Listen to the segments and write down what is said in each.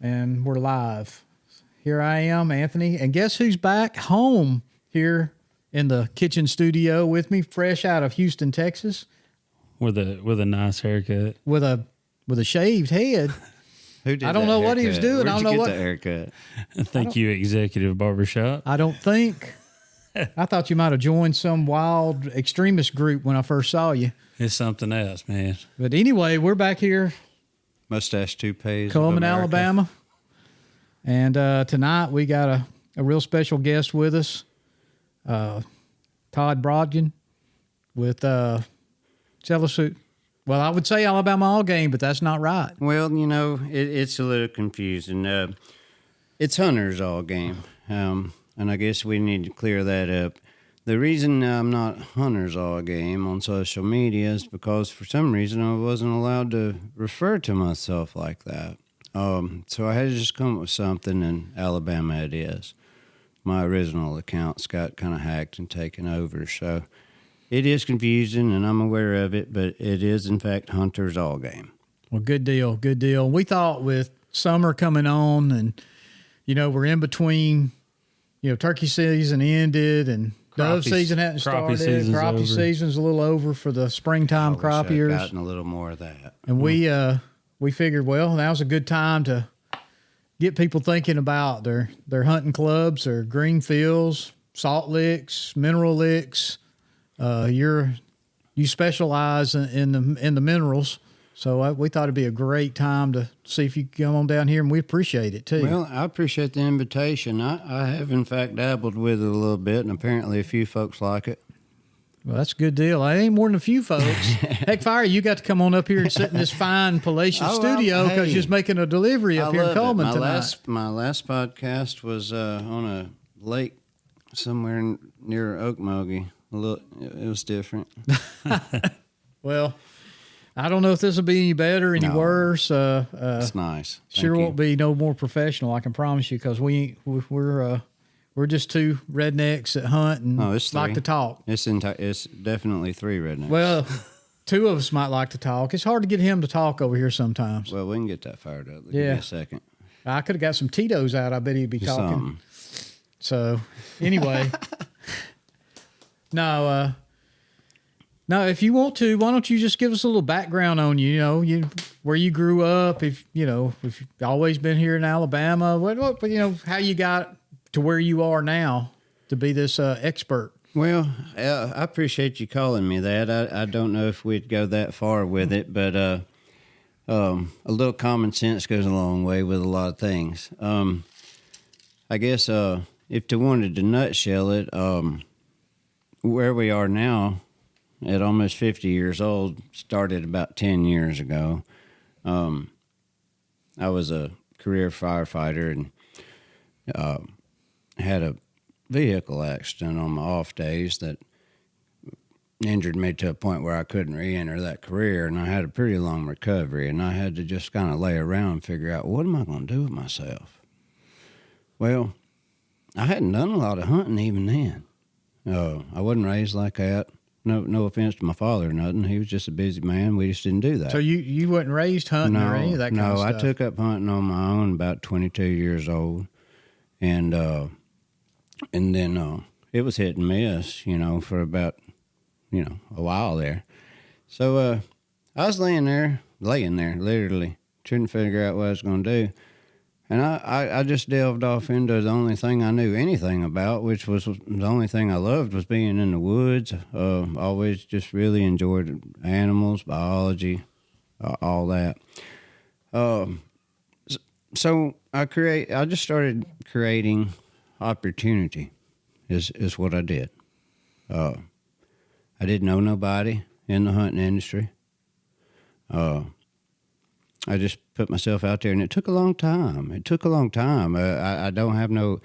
And we're live. Here I am, Anthony, and guess who's back home here in the kitchen studio with me, fresh out of Houston, Texas, with a nice haircut, with a shaved head. Who did I don't know haircut? what he was doing. Where'd I don't you know get what that haircut. Thank you, Executive Barbershop. I don't think. I thought you might have joined some wild extremist group when I first saw you. It's something else, man. But anyway, we're back here, Mustache toupees. Cullman, Alabama. And tonight we got a real special guest with us, Todd Brodgen with Cellusuit. Well, I would say Alabama All Game, but that's not right. Well, you know, it's a little confusing. It's Hunter's All Game, and I guess we need to clear that up. The reason I'm not Hunter's All Game on social media is because for some reason I wasn't allowed to refer to myself like that. So I had to just come up with something, and Alabama it is. My original accounts got kind of hacked and taken over, so it is confusing, and I'm aware of it, but it is, in fact, Hunter's All Game. Well, good deal, good deal. We thought with summer coming on and, you know, we're in between, you know, turkey season ended and dove season hadn't started. Crappie season's a little over for the springtime crappiers. I've gotten a little more of that. And we figured, well, now's a good time to get people thinking about their hunting clubs, their green fields, salt licks, mineral licks. You specialize in the minerals, so we thought it'd be a great time to see if you could come on down here, and we appreciate it too. Well, I appreciate the invitation. I have in fact dabbled with it a little bit, and apparently a few folks like it. Well, that's a good deal. I ain't more than a few folks. Heck, Fire, you got to come on up here and sit in this fine palatial studio because you're just making a delivery up here in Cullman tonight. My last podcast was on a lake somewhere near Okmulgee. It was different. Well, I don't know if this will be any better, any worse. It's nice. Sure won't be no more professional, I can promise you, because we're just two rednecks that hunt and like to talk. It's definitely three rednecks. Well, two of us might like to talk. It's hard to get him to talk over here sometimes. Well, we can get that fired up. Give me a second. I could have got some Tito's out. I bet he'd be talking. So, anyway. No, if you want to, why don't you just give us a little background on where you grew up, if you've always been here in Alabama, what how you got to where you are now to be this expert. Well, I appreciate you calling me that. I don't know if we'd go that far with it, but a little common sense goes a long way with a lot of things. I guess if I wanted to nutshell it, where we are now at almost 50 years old started about 10 years ago. I was a career firefighter and had a vehicle accident on my off days that injured me to a point where I couldn't re-enter that career, and I had a pretty long recovery, and I had to just kind of lay around and figure out, what am I going to do with myself? Well, I hadn't done a lot of hunting even then. I wasn't raised like that. No offense to my father or nothing. He was just a busy man. We just didn't do that. So you weren't raised hunting or any of that kind of stuff? No, I took up hunting on my own about 22 years old. And then it was hit and miss, for about, a while there. So I was laying there, literally, trying to figure out what I was going to do. And I just delved off into the only thing I knew anything about, which was the only thing I loved was being in the woods. Always just really enjoyed animals, biology, all that. So I just started creating opportunity is what I did. I didn't know nobody in the hunting industry. I just put myself out there, and it took a long time. I don't have I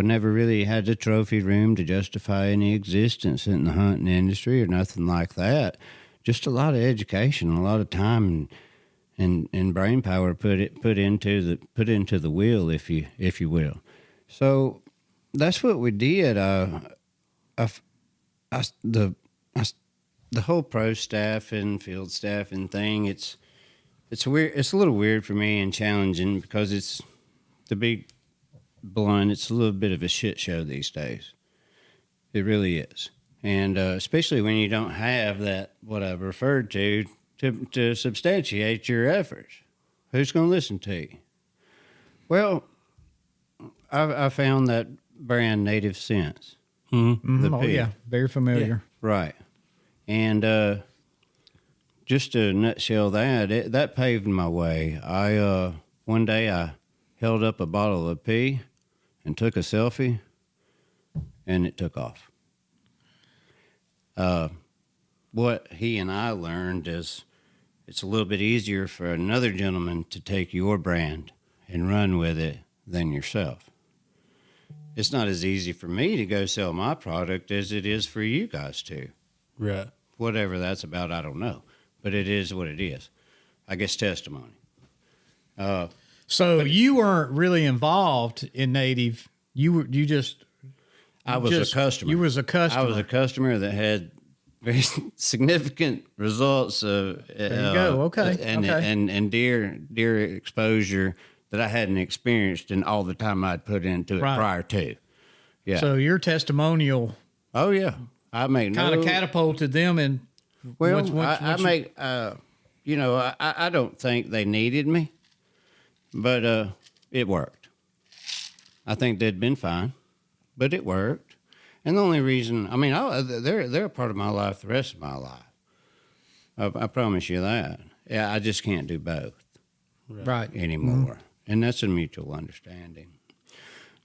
never really had the trophy room to justify any existence in the hunting industry or nothing like that. Just a lot of education, a lot of time and brain power put into the wheel, if you will. So that's what we did. The whole pro staff and field staff and thing, it's weird. It's a little weird for me and challenging because it's, to be blunt, it's a little bit of a shit show these days. It really is. And especially when you don't have that, what I've referred to substantiate your efforts. Who's going to listen to you? Well, I found that brand Native Sense. Mm-hmm. The Oh, pig. yeah. Very familiar. Right. And just to nutshell that paved my way. One day I held up a bottle of pee and took a selfie, and it took off. What he and I learned is it's a little bit easier for another gentleman to take your brand and run with it than yourself. It's not as easy for me to go sell my product as it is for you guys to. Right. Whatever that's about, I don't know. But it is what it is. I guess testimony. So you weren't really involved in Native. You just. I was a customer. You was a customer. I was a customer that had very significant results of There you go. Okay. and deer exposure that I hadn't experienced in all the time I'd put into it Right. prior to. Yeah. So your testimonial Oh yeah. I make kind of catapulted them in. Well, I make I don't think they needed me, but it worked. I think they'd been fine, but it worked. And the only reason, I mean, they're a part of my life the rest of my life. I promise you that. Yeah, I just can't do both right. anymore, and that's a mutual understanding.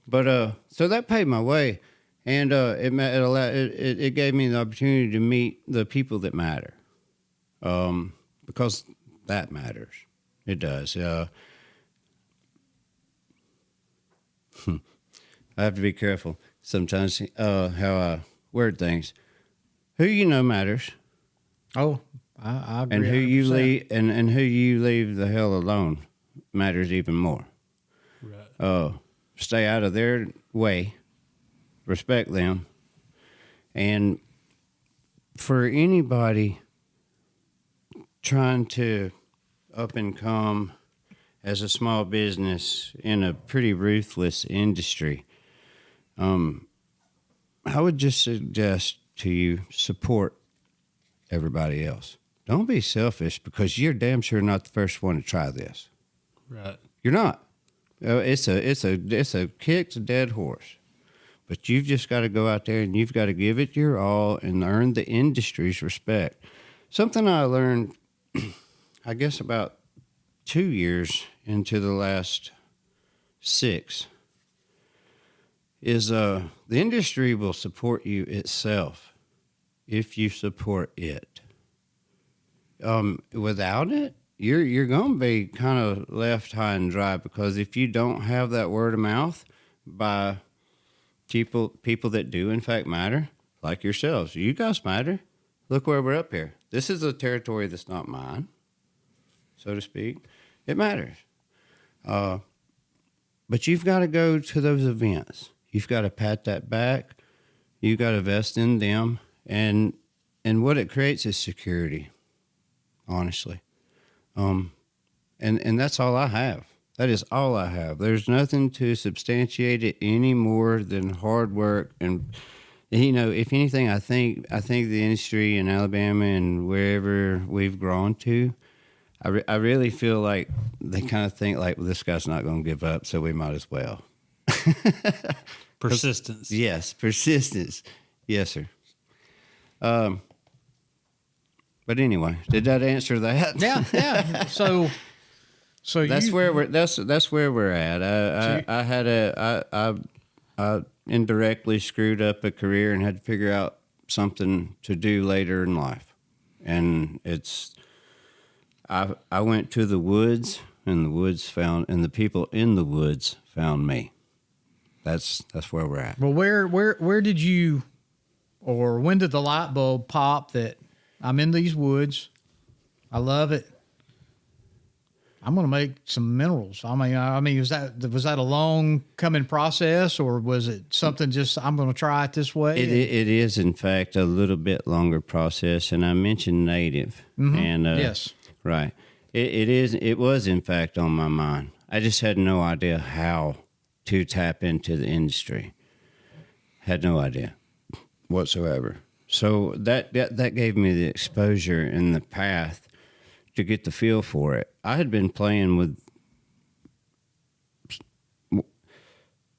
But so that paved my way, and it gave me the opportunity to meet the people that matter, because that matters. It does. I have to be careful sometimes how I word things. Who you know matters, Oh, I agree. and who you 100%. leave and who you leave the hell alone matters even more. Right. Stay out of their way, respect them, and for anybody trying to up and come as a small business in a pretty ruthless industry, I would just suggest to you support everybody else. Don't be selfish because you're damn sure not the first one to try this. Right. You're not. It's a kicked dead horse. But you've just got to go out there and you've got to give it your all and earn the industry's respect. Something I learned, I guess, about 2 years into the last 6 is the industry will support you itself if you support it. Without it, you're going to be kind of left high and dry, because if you don't have that word of mouth by people that do in fact matter, like yourselves, you guys matter. Look where we're up here. This is a territory that's not mine, so to speak. It matters. But you've got to go to those events. You've got to pat that back. You've got to invest in them. And what it creates is security, honestly. And that's all I have. That is all I have. There's nothing to substantiate it any more than hard work. And, if anything, I think the industry in Alabama and wherever we've grown to, I really feel like they kind of think like, well, this guy's not going to give up, so we might as well. Persistence. Yes, persistence. Yes, sir. But anyway, did that answer that? Yeah. So that's where we're at. I indirectly screwed up a career and had to figure out something to do later in life, and I went to the woods, and the people in the woods found me. That's where we're at. Well, where did you, or when did the light bulb pop that I'm in these woods? I love it. I'm going to make some minerals. I mean, was that a long coming process, or was it something just I'm going to try it this way? It is, in fact, a little bit longer process, and I mentioned native. Mm-hmm. And yes, right. It was, in fact, on my mind. I just had no idea how to tap into the industry. Had no idea whatsoever. So that gave me the exposure and the path to get the feel for it. I had been playing with,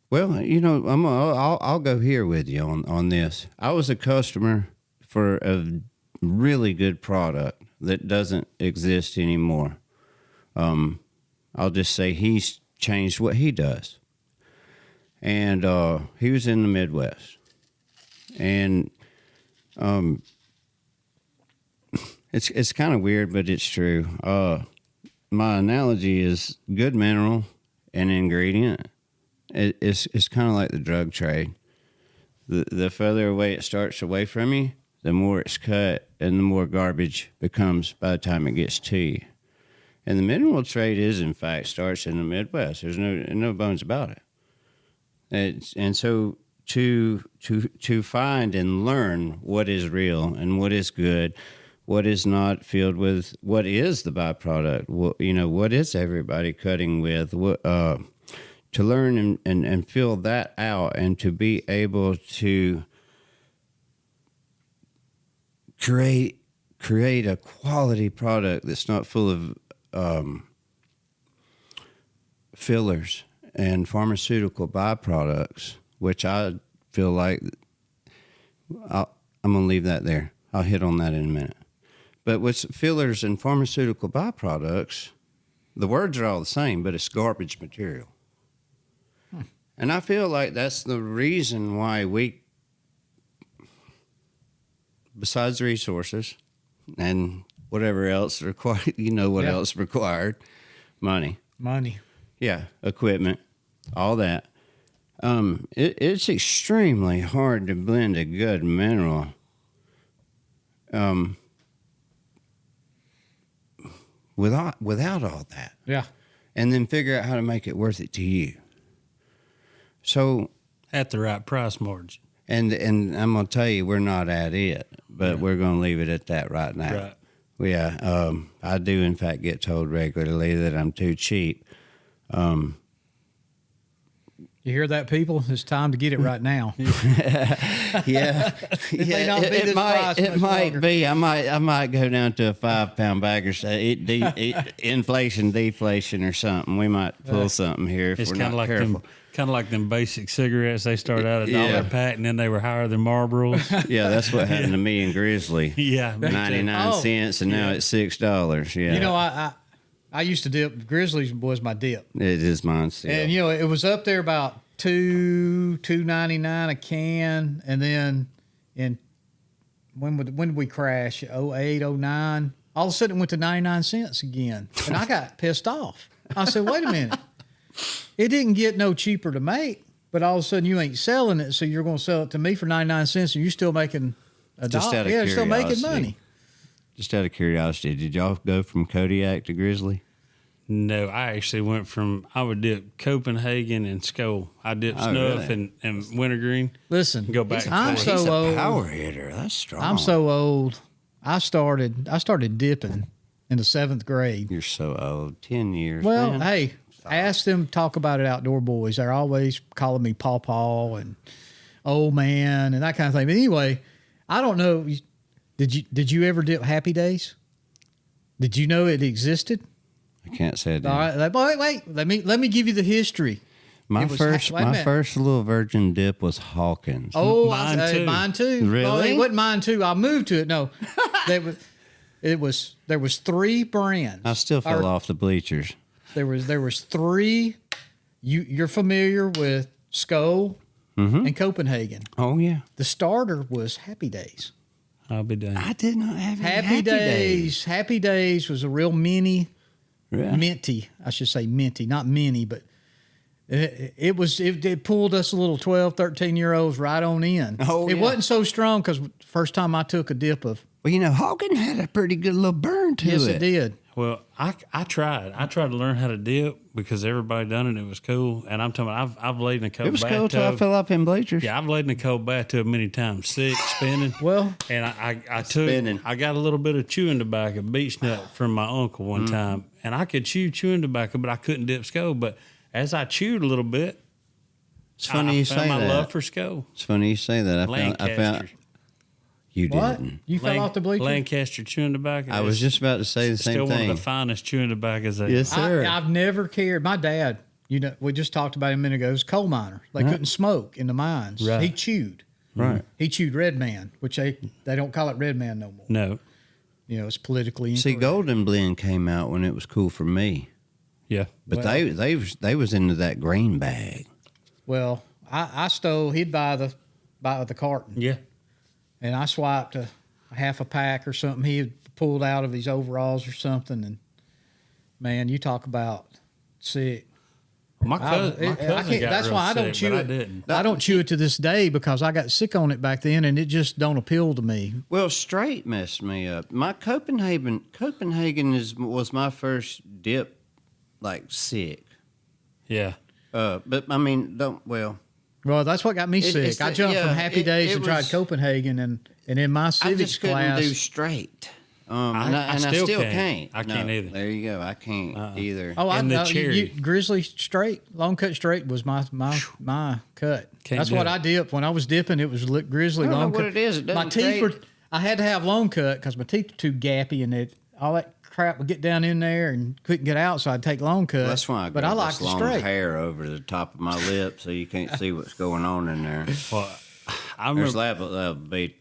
well, you know, I'll go here with you on this. I was a customer for a really good product that doesn't exist anymore. I'll just say he's changed what he does. And he was in the Midwest. And it's kind of weird, but it's true. My analogy is good mineral and ingredient. It's kind of like the drug trade. The further away it starts away from you, the more it's cut and the more garbage becomes by the time it gets to you. And the mineral trade is, in fact, starts in the Midwest. There's no bones about it. And so to find and learn what is real and what is good, what is not filled with, what is the byproduct, what is everybody cutting with, to learn and fill that out and to be able to create a quality product that's not full of fillers and pharmaceutical byproducts, which I feel like I'm going to leave that there. I'll hit on that in a minute. But with fillers and pharmaceutical byproducts, the words are all the same, but it's garbage material. And I feel like that's the reason why we, besides resources and whatever else required, else required, money. Yeah, equipment, all that. It's extremely hard to blend a good mineral without all that. Yeah. And then figure out how to make it worth it to you. So At the right price margin. and I'm gonna tell you, we're not at it, but we're gonna leave it at that right now. Right. Yeah, I do in fact get told regularly that I'm too cheap. You hear that, people? It's time to get it right now. Yeah, may not be this price it much might longer. be. I might go down to a 5-pound bag or say inflation, deflation, or something. We might pull something here if It's we're kind not of like careful. them basic cigarettes. They started out $1 Yeah. a pack, and then they were higher than Marlboros. Yeah, that's what happened to me and Grizzly. Yeah, me too. 99 Oh. cents, and now it's $6. Yeah, You know, I used to dip. Grizzlies was my dip. it is mine still. And it was up there about $2.99 a can, and then when did we crash? 08, 09? All of a sudden it went to 99 cents again, and I got pissed off. I said, "Wait a minute! It didn't get no cheaper to make, but all of a sudden you ain't selling it, so you're going to sell it to me for 99 cents, and you're still making a Just dollar. out of Yeah, you're still making curiosity. money." Just out of curiosity, did y'all go from Kodiak to Grizzly? No, I actually I would dip Copenhagen and Skull. I dip Oh, Snuff really? and Wintergreen. Listen, Go back and I'm forth. so He's old. a power hitter. That's strong. I'm so old. I started dipping in the 7th grade. You're so old. 10 years. Well, man. hey, ask them to talk about it, Outdoor Boys. They're always calling me Paw and old man and that kind of thing. But anyway, I don't know. Did you ever dip Happy Days? Did you know it existed? I can't say it. All right, wait. Let me give you the history. My It was- first, wait a my minute. first little virgin dip was Hawkins. Oh, Mine too. Mine too. Really? Well, it wasn't mine too. I moved to it. No, there was 3 brands. I still fell Or off the bleachers. There was 3. You're familiar with Skull and Copenhagen. Oh yeah, The starter was Happy Days. I'll be done. I did not have any Happy Days. Happy Days was a real Yeah. minty. I should say minty, not mini, but it pulled us a little 12, 13-year-olds right on in. Oh, it yeah. wasn't so strong because first time I took a dip of, Well, Hawkins had a pretty good little burn to yes, it. it did. Well, I tried. I tried to learn how to dip because everybody done it. And it was cool. And I'm talking about, I've laid in a cold It was bathtub. cool till I fell off in bleachers. Yeah, I've laid in a cold bathtub many times, sick, spinning. Well, and I got a little bit of chewing tobacco, beech nut from my uncle one time, and I could chew chewing tobacco, but I couldn't dip SCO. But as I chewed a little bit, It's funny you say found my that. love for SCO. It's funny you say that. I found Lancaster. you what? didn't. You fell off the bleachers? Lancaster chewing tobacco. I was just about to say the still same one thing. of the finest chewing tobaccos. Yes, sir. I've never cared. My dad, we just talked about him a minute ago, was a coal miner. They couldn't smoke in the mines. Right. He chewed. Right. He chewed Red Man, which they don't call it Red Man no more. No. It's politically See, incorrect. Golden Blend came out when it was cool for me, Yeah. but Well- they was into that green bag. Well, I stole. He'd buy the carton, Yeah. and I swiped a half a pack or something. He had pulled out of his overalls or something, and man, you talk about sick. My cousin got That's real why I don't sick, chew but it. I didn't. I don't chew it to this day because I got sick on it back then, and it just don't appeal to me. Well, straight messed me up. My Copenhagen was my first dip, like sick. Yeah. But I mean, Well, that's what got me sick. it's I the- jumped yeah, from Happy it- Days it and tried was- Copenhagen, and in my I civics just couldn't class, do straight. I I still still can't. can't. I can't either. There you go. I can't either. I And the know cherry. grizzly straight, long cut straight was my cut. Can't That's do what it. I dipped when I was dipping. It was grizzly I don't know long what cut. it is. It my doesn't teeth were. create- I had to have long cut because my teeth were too gappy, and all that crap would get down in there and couldn't get out. So I'd take long cut. Well, that's why I but got I like this the long straight. hair over the top of my lip, so you can't see what's going on in there. Well, I There's remember. that'll be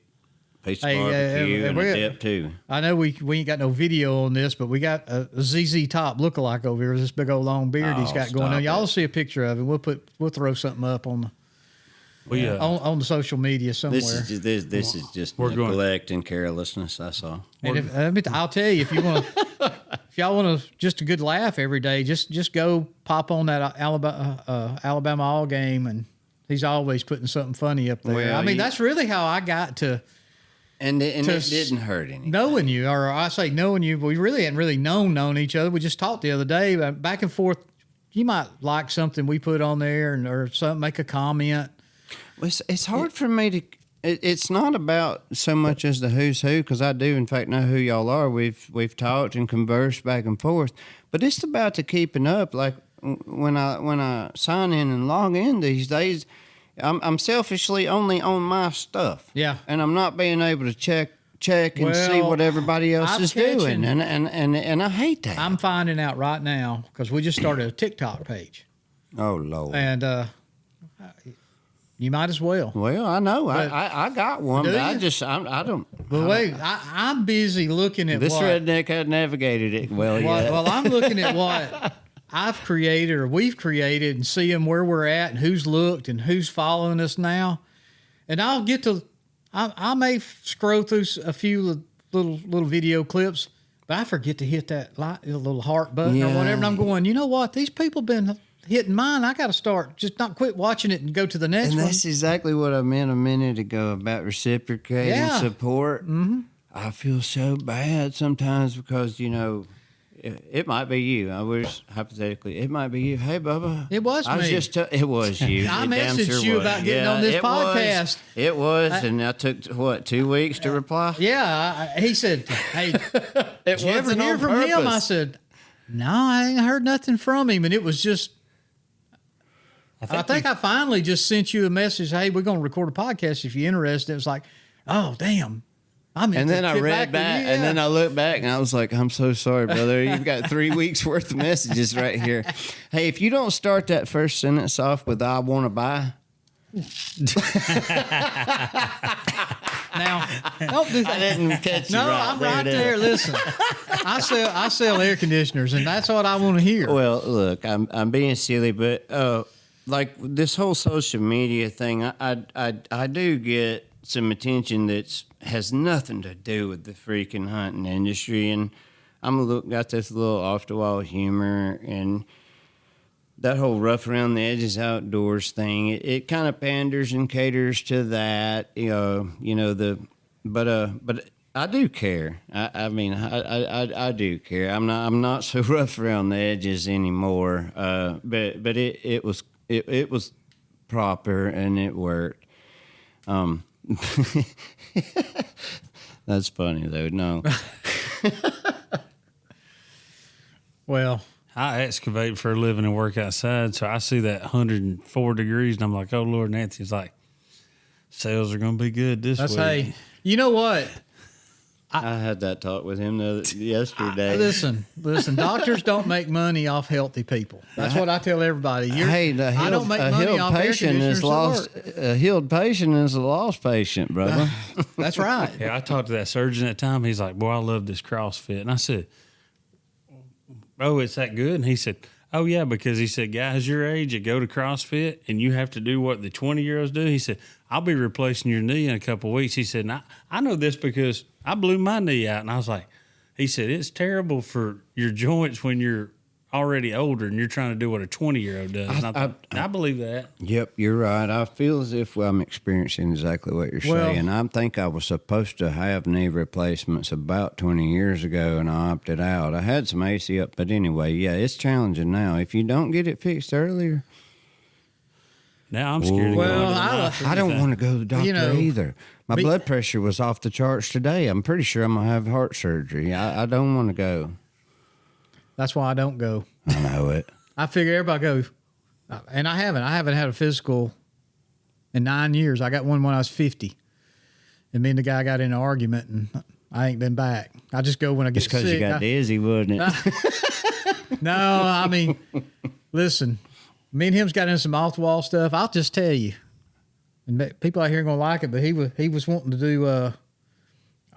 a piece of Hey, barbecue and a we're- dip too. I know we ain't got no video on this, but we got a ZZ Top lookalike over here. This big old long beard he's Oh, got going stop on. Y'all it. see a picture of him. We'll throw something up on on the social media somewhere. This is just We're going- neglect and carelessness. I saw. And I'll tell you, if y'all want just a good laugh every day, just go pop on that Alabama All game, and he's always putting something funny up there. Well, I mean, that's really how I got to And it To didn't hurt any. knowing you, or I say knowing you, but we really hadn't really known each other. We just talked the other day, back and forth. You might like something we put on there, or something, make a comment. It's hard for me to. It's not about so much as the who's who, because I do in fact know who y'all are. We've talked and conversed back and forth, but it's about the keeping up. Like when I sign in and log in these days, I'm selfishly only on my stuff. Yeah. And I'm not being able to check and see Well, what everybody else I'm is catching- doing, and I hate that. I'm finding out right now because we just started a TikTok page, Oh Lord. and you might as well. Well, I know. But- I got one, Do but I you? just I don't. But wait, I'm busy looking at This what. redneck had navigated it well yet. Well, I'm looking at what I've created or we've created and seeing where we're at and who's looked and who's following us now. And I'll get to, I may scroll through a few little video clips, but I forget to hit that little heart button or Yeah. whatever. And I'm going, you know what? These people been hitting mine. I got to start, just not quit watching it and go to the next And one. that's exactly what I meant a minute ago about reciprocating Yeah. support. Mm-hmm. I feel so bad sometimes because, it might be you. I wish, hypothetically, it might be you. Hey, Bubba. It was I was me. just it was you. I It damn messaged sure you was. about getting on this it podcast. Was. It was, and I took, 2 weeks to reply? Yeah, he said, "Hey, did you ever wasn't hear on from him?" I purpose. said, "No, I ain't heard nothing from him." And it was just, I think I finally just sent you a message. Hey, we're going to record a podcast if you're interested. It was like, oh damn, I'm. And then I read back, and then I looked back, and I was like, "I'm so sorry, brother. You've got 3 weeks worth of messages right here. Hey, if you don't start that first sentence off with "I want to buy," now don't do I that. didn't catch you No, right. I'm right it there. is. Listen, I sell air conditioners, and that's what I want to hear. Well, look, I'm being silly, but like this whole social media thing, I do get some attention that has nothing to do with the freaking hunting industry, and got this little off the wall humor and that whole rough around the edges outdoors thing. It kind of panders and caters to that, but I do care. I mean, I do care. I'm not so rough around the edges anymore. But it was proper and it worked. That's funny though. No. Well, I excavate for a living and work outside, so I see that 104 degrees, and I'm like, oh, Lord. Nancy's like, sales are going to be good this week. hey, you know what? I had that talk with him yesterday. Listen, doctors don't make money off healthy people. That's what I tell everybody. Hey, I don't make money off air conditioners at work. A healed patient is a lost patient, brother. That's right. Yeah, I talked to that surgeon at the time. He's like, boy, I love this CrossFit. And I said, oh, it's that good? And he said, oh, yeah, because he said, guys your age that go to CrossFit and you have to do what the 20-year-olds do. He said, I'll be replacing your knee in a couple of weeks. He said, I know this because I blew my knee out. And I was like, he said, it's terrible for your joints when you're already older and you're trying to do what a 20-year-old does. And I believe that. Yep, you're right. I feel as if I'm experiencing exactly what you're saying. I think I was supposed to have knee replacements about 20 years ago, and I opted out. I had some AC up, but anyway, yeah, it's challenging now. If you don't get it fixed earlier. Now I'm scared to go to the doctor. I don't want to go to the doctor either. My blood pressure was off the charts today. I'm pretty sure I'm going to have heart surgery. I don't want to go. That's why I don't go. I know it. I figure everybody goes, and I haven't had a physical in 9 years. I got one when I was 50, and me and the guy got in an argument, and I ain't been back. I just go when I get sick. It's because you got dizzy, wasn't it? No, I mean, listen, me and him's got in some off the wall stuff. I'll just tell you, and people out here are gonna like it, but he was wanting to do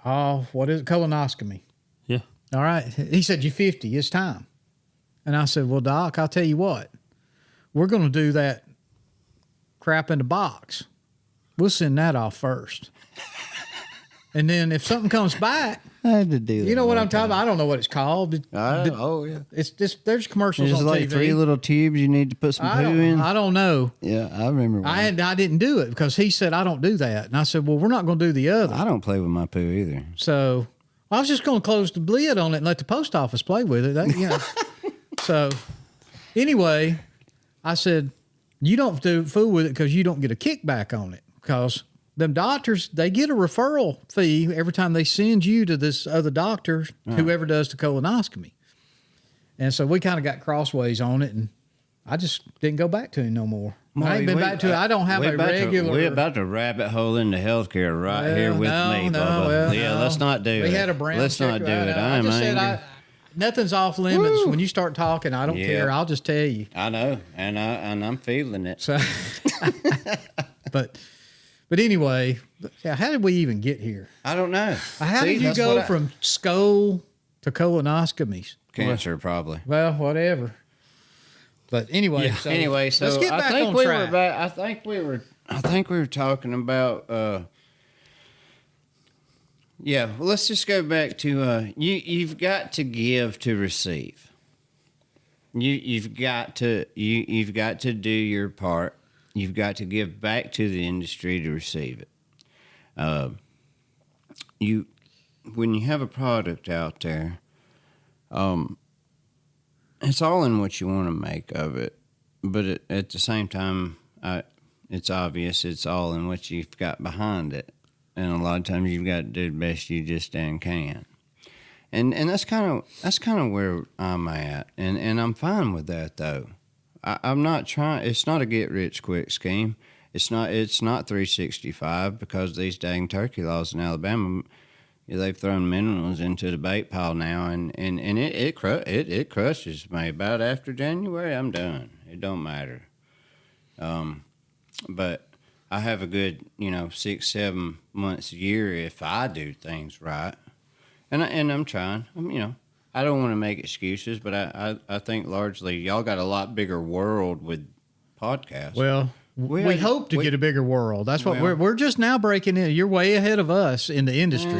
what is it, colonoscopy. Yeah. All right. He said, you're 50. It's time. And I said, well, Doc, I'll tell you what. We're going to do that crap in the box. We'll send that off first. And then if something comes back, I had to do that. You know what I'm talking about? I don't know what it's called. Yeah. It's just, there's commercials There's on like TV. 3 little tubes you need to put some poo in. I don't know. Yeah, I remember one. I didn't do it because he said, I don't do that. And I said, well, we're not going to do the other. I don't play with my poo either. So I was just going to close the lid on it and let the post office play with it. So anyway, I said, you don't fool with it because you don't get a kickback on it. Because them doctors, they get a referral fee every time they send you to this other doctor, whoever does the colonoscopy. And so we kind of got crossways on it, and I just didn't go back to him no more. I ain't been back to it. I don't have a regular. We're about to rabbit hole into healthcare right here with me, Bubba. Let's not do it. We had a brown Let's not do it. I just said nothing's off limits. When you start talking, I don't care. I'll just tell you. I know, and I'm feeling it. So, but anyway, how did we even get here? I don't know. How did you go from skull to colonoscopies? Cancer, probably. Well, whatever. But anyway, so let's get back on track. I think we were talking about. Well, let's just go back to you've got to give to receive. You've got to do your part. You've got to give back to the industry to receive it. When you have a product out there, it's all in what you want to make of it, but at the same time, it's obvious it's all in what you've got behind it, and a lot of times you've got to do the best you just can. And that's kind of where I'm at, and I'm fine with that though. I'm not trying. It's not a get rich quick scheme. It's not 365 because these dang turkey laws in Alabama. They've thrown minerals into the bait pile now, and it crushes me. About after January, I'm done. It don't matter. But I have a good 6-7 months a year if I do things right, and I'm trying. I don't want to make excuses, but I think largely y'all got a lot bigger world with podcasts. Well. We hope to get a bigger world. That's what we're just now breaking in. You're way ahead of us in the industry.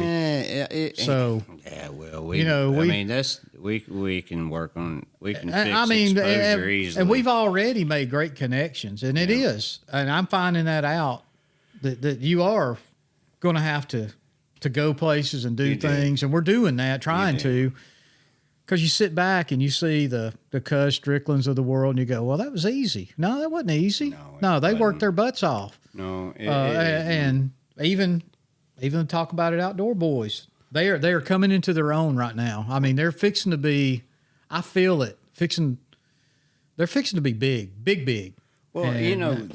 We can work on. We can fix exposure easily. And we've already made great connections, and it is. And I'm finding that out that you are going to have to to go places and do things. And we're doing that, trying to. Because you sit back and you see the Cuz Stricklands of the world and you go, well, that was easy. No, that wasn't easy. No, they worked their butts off. No. And even talk about it, Outdoor Boys. They are coming into their own right now. I mean, they're fixing to be, I feel it, they're fixing to be big. Well, and,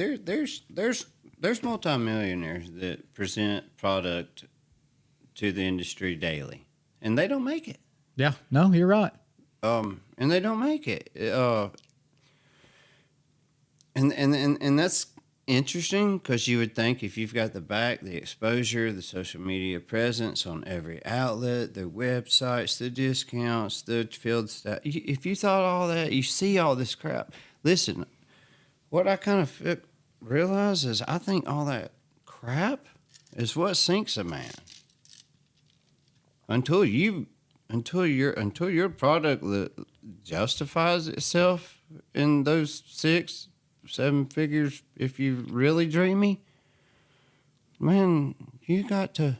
there's multimillionaires that present product to the industry daily, and they don't make it. Yeah, no, you're right. And they don't make it. And that's interesting because you would think if you've got the exposure, the social media presence on every outlet, the websites, the discounts, the field staff, if you thought all that, you see all this crap. Listen, what I kind of realize is I think all that crap is what sinks a man. Until your product justifies itself in those 6-7 figures, if you're really dreamy, man, you got to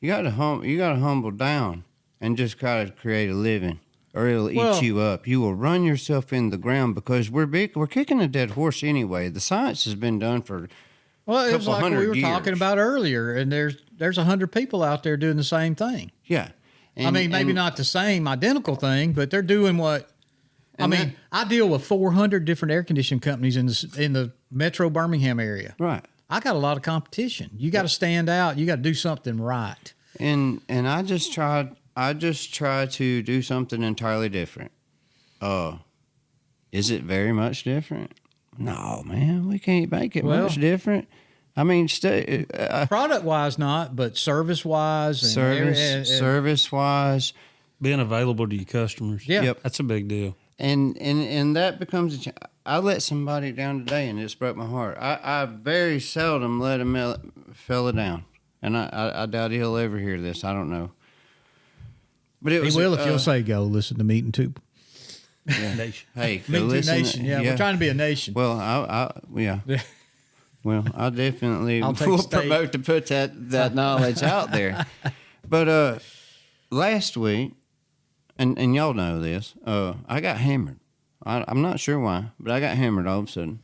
humble down and just try to create a living, or it'll eat you up. You will run yourself in the ground because we're kicking a dead horse anyway. The science has been done for it was like we were talking about earlier, and there's 100 people out there doing the same thing. Yeah. Maybe not the same identical thing, but they're doing what. I deal with 400 different air conditioning companies in the Metro Birmingham area. Right. I got a lot of competition. You got to stand out. You got to do something right. And I just try to do something entirely different. Is it very much different? No, man, we can't make it much different. I mean, product wise, not, but service wise, service wise, being available to your customers. Yeah, yep. That's a big deal. And that becomes I let somebody down today, and it's broke my heart. I very seldom let a fella down, and I doubt he'll ever hear this. I don't know, but he will if you'll say go listen to Meat and Tube. Yeah. Nation. Hey, Meat and Tube Nation. Yeah, we're trying to be a nation. Well, yeah. Well, I definitely will promote to put that knowledge out there. But last week, and y'all know this, I got hammered. I'm not sure why, but I got hammered all of a sudden.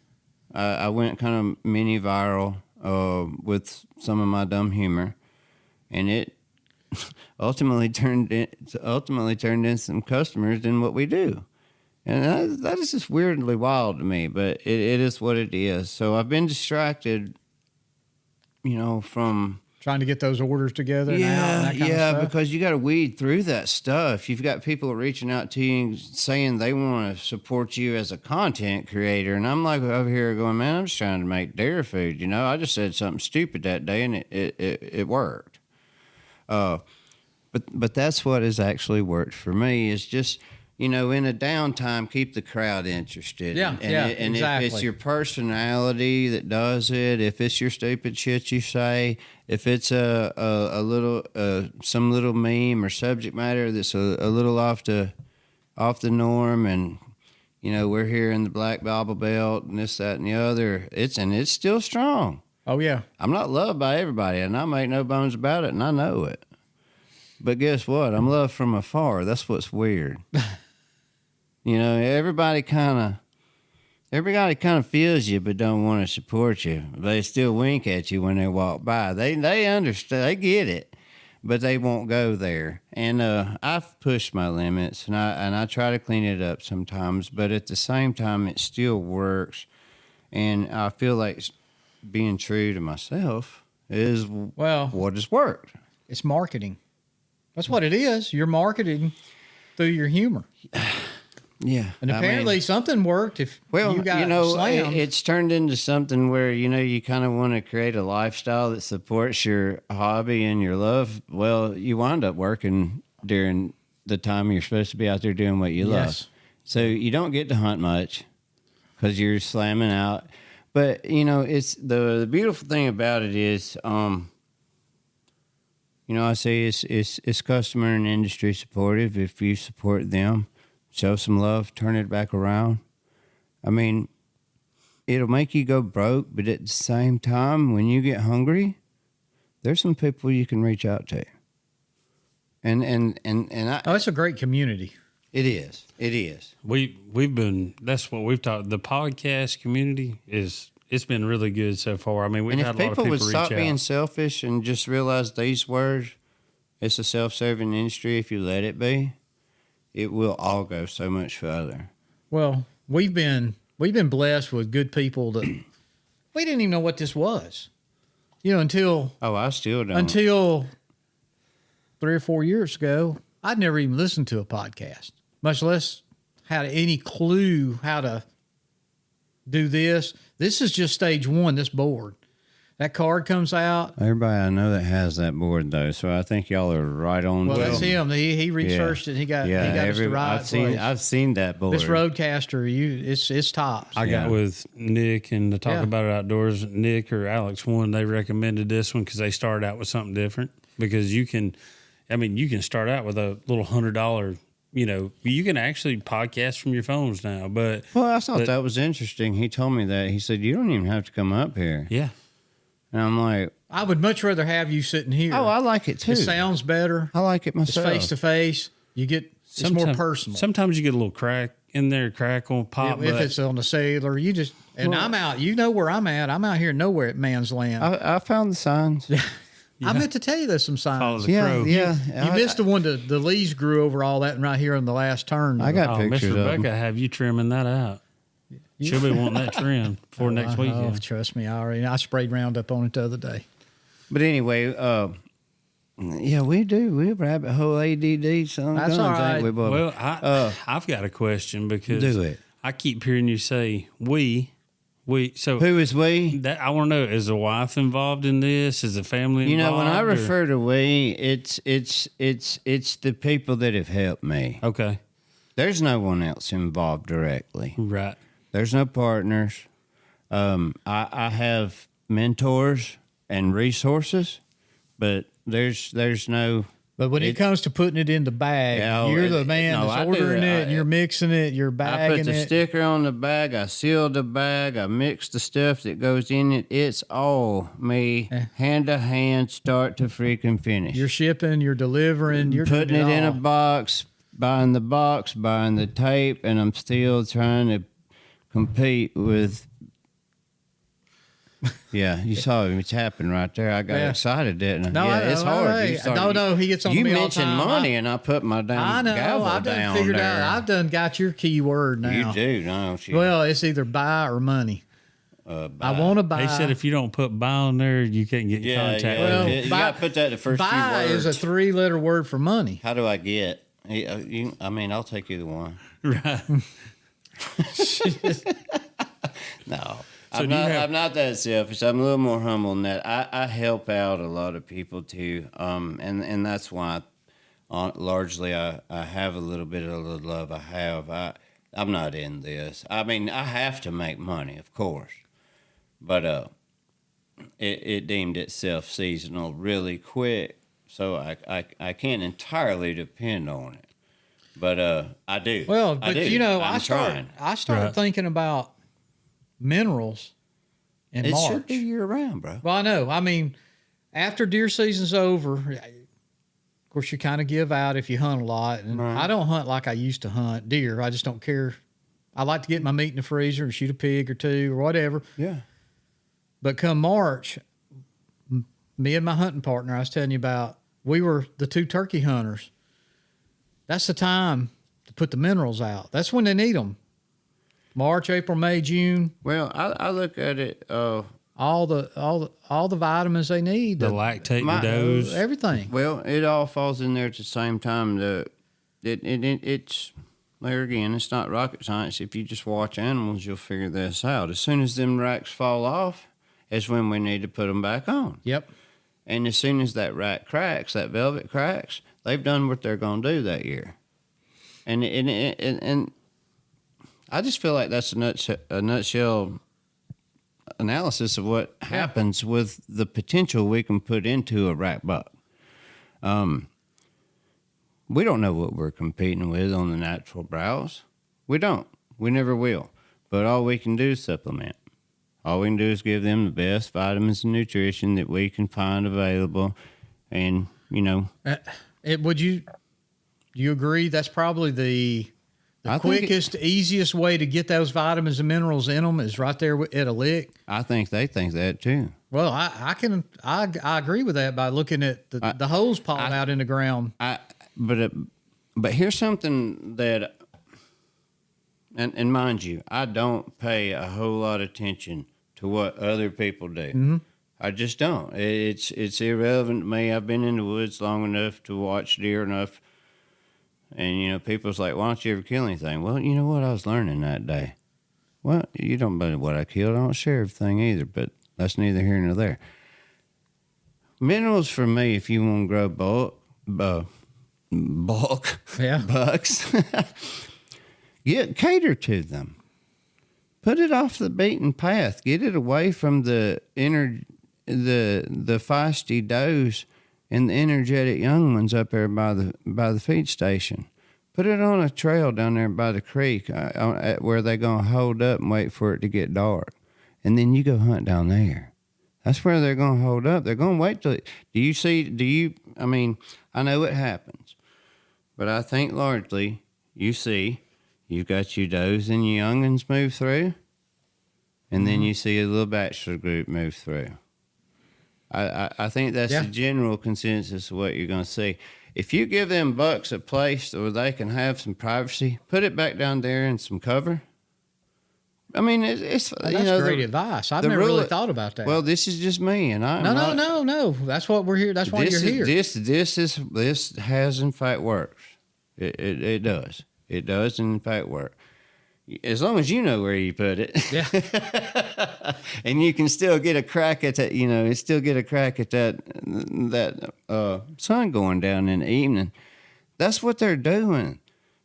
I went kind of mini viral with some of my dumb humor, and it ultimately turned in some customers in what we do. And that is just weirdly wild to me, but it is what it is. So I've been distracted, from trying to get those orders together. Because you got to weed through that stuff. You've got people reaching out to you and saying they want to support you as a content creator, and I'm like over here going, man, I'm just trying to make dairy food. I just said something stupid that day, and it worked. But that's what has actually worked for me is just. In a downtime, keep the crowd interested. Yeah, and exactly. If it's your personality that does it, if it's your stupid shit you say, if it's a little some little meme or subject matter that's a little off the norm, and we're here in the Black Bible Belt and this, that, and the other, it's still strong. Oh yeah, I'm not loved by everybody, and I make no bones about it, and I know it. But guess what? I'm loved from afar. That's what's weird. Everybody kind of feels you, but don't want to support you. They still wink at you when they walk by. They understand, they get it, but they won't go there. And I've pushed my limits, and I try to clean it up sometimes. But at the same time, it still works, and I feel like being true to myself is what has worked. It's marketing. That's what it is. You're marketing through your humor. Yeah. And apparently something worked if you got slammed. It's turned into something where, you kind of want to create a lifestyle that supports your hobby and your love. Well, you wind up working during the time you're supposed to be out there doing what you love. So you don't get to hunt much because you're slamming out. But, it's the beautiful thing about it is, I say it's customer and industry supportive. If you support them, show some love, turn it back around. I mean, it'll make you go broke, but at the same time, when you get hungry, there's some people you can reach out to. Oh, it's a great community. It is. It is. We've been, that's what we've talked. The podcast community it's been really good so far. I mean, we've And had if a lot of people people would reach stop out. being selfish and just realize these words, it's a self-serving industry. If you let it be, it will all go so much further. Well, we've been blessed with good people that we didn't even know what this was. Until I still don't. until 3 or 4 years ago, I'd never even listened to a podcast, much less had any clue how to do this. This is just stage one, this board. That card comes out. Everybody I know that has that board though, so I think y'all are right on. Well, that's him. He researched it. He got us the right place. I've seen that board. This Roadcaster, it's tops. I got with Nick and to talk Yeah. about it outdoors. Nick or Alex they recommended this one because they started out with something different. Because you can start out with a little $100. You can actually podcast from your phones now. But I thought that was interesting. He told me that. He said you don't even have to come up here. yeah, And I'm like, I would much rather have you sitting here. oh, I like it too. It sounds better. I like it It's myself. face to face. It's more personal. Sometimes you get a little crack in there, crackle, pop. If but it's on the cellular, I'm out. You know where I'm at. I'm out here nowhere at man's land. I found the signs. I meant to tell you there's some follow signs. the crow. You missed the one the leaves grew over all that and right here on the last turn. I got Oh, Miss pictures of Rebecca, them. have you trimming that out? She'll be wanting that trimmed for next Oh, weekend. trust me, I sprayed Roundup on it the other day. But anyway, yeah, we do. We rabbit hole ADD. Son That's guns, all ain't right. we, Bubba? Well, I've got a question because Do it. I keep hearing you say we. So Who is we? that I want to know: is the wife involved in this? Is the family? You know, when I involved, or- refer to we, it's the people that have helped me. okay, There's no one else involved directly. right, There's no partners. I have mentors and resources, but there's no. But when it comes to putting it in the bag, Yeah, you're the man no, I that's do. ordering it, and you're mixing it, you're I bagging put the it. sticker on the bag. I seal the bag. I mix the stuff that goes in it. It's all me, hand to hand, start to freaking finish. You're shipping, you're delivering, you're putting doing it in a all. box, buying the tape, and I'm still trying to compete with. Yeah, you saw him tapping right there. I got Yeah. excited, didn't I? No, yeah, I know, it's hard. hey, You started- no, he gets on You me all the mentioned time. money, and I put my I damn know. gavel I've done down figured there. out. I've done got your key word now. You do, don't you? Well, it's either buy or money. I want to buy. they said if you don't put buy on there, you can't get in yeah, contact. yeah. Well, with you buy- got to put that in the first few buy words. is a 3-letter word for money. How do I get? I'll take either one. it. Right. No. So I'm do you not, have- I'm not that selfish. I'm a little more humble than that. I help out a lot of people too. And that's why largely I have a little bit of the love I have. I'm not in this. I mean, I have to make money, of course. But it deemed itself seasonal really quick. So I can't entirely depend on it. But I do. Well, I but do. you know, I'm I started Right. thinking about minerals in It March. should be year round, bro. Well, I know. I mean, after deer season's over, of course, you kind of give out if you hunt a lot. And Right. I don't hunt like I used to hunt deer. I just don't care. I like to get my meat in the freezer and shoot a pig or two or whatever. Yeah. But come March, me and my hunting partner, I was telling you about, we were the 2 turkey hunters. That's the time to put the minerals out. That's when they need them. March, April, May, June. Well, I look at it. All the vitamins they need. The lactate My- dose. everything. Well, it all falls in there at the same time. It's there again. It's not rocket science. If you just watch animals, you'll figure this out. As soon as them racks fall off, is when we need to put them back on. Yep. And as soon as that rack cracks, that velvet cracks, they've done what they're going to do that year. And I just feel like that's a nutshell analysis of what happens with the potential we can put into a rack buck. We don't know what we're competing with on the natural browse. We don't. We never will. But all we can do is supplement. All we can do is give them the best vitamins and nutrition that we can find available. And, you know, Would you agree that's probably the quickest, easiest way to get those vitamins and minerals in them is right there at a lick? I think they think that too. Well, I agree with that by looking at the holes popping out in the ground. But here's something that, and mind you, I don't pay a whole lot of attention to what other people do. Mm-hmm. I just don't. It's irrelevant to me. I've been in the woods long enough to watch deer enough. And, people's like, why don't you ever kill anything? Well, you know what? I was learning that day. Well, you don't know what I killed. I don't share everything either, but that's neither here nor there. Minerals for me, if you want to grow bulk bucks, cater to them. Put it off the beaten path. Get it away from the feisty does and the energetic young ones up there by the feed station. Put it on a trail down there by the creek where they're going to hold up and wait for it to get dark. And then you go hunt down there. That's where they're going to hold up. They're going to wait till... I know it happens. But I think largely you've got your does and your young'uns move through. And then you see a little bachelor group move through. I think that's the general consensus of what you're going to see. If you give them bucks a place where they can have some privacy, put it back down there in some cover. I mean, it's that's great advice. I've never really thought about that. Well, this is just me, and I no. That's what we're here. That's why you're here. This has in fact worked. It does. It does in fact work. As long as you know where you put it. Yeah. And you can still get a crack at that, that sun going down in the evening. That's what they're doing.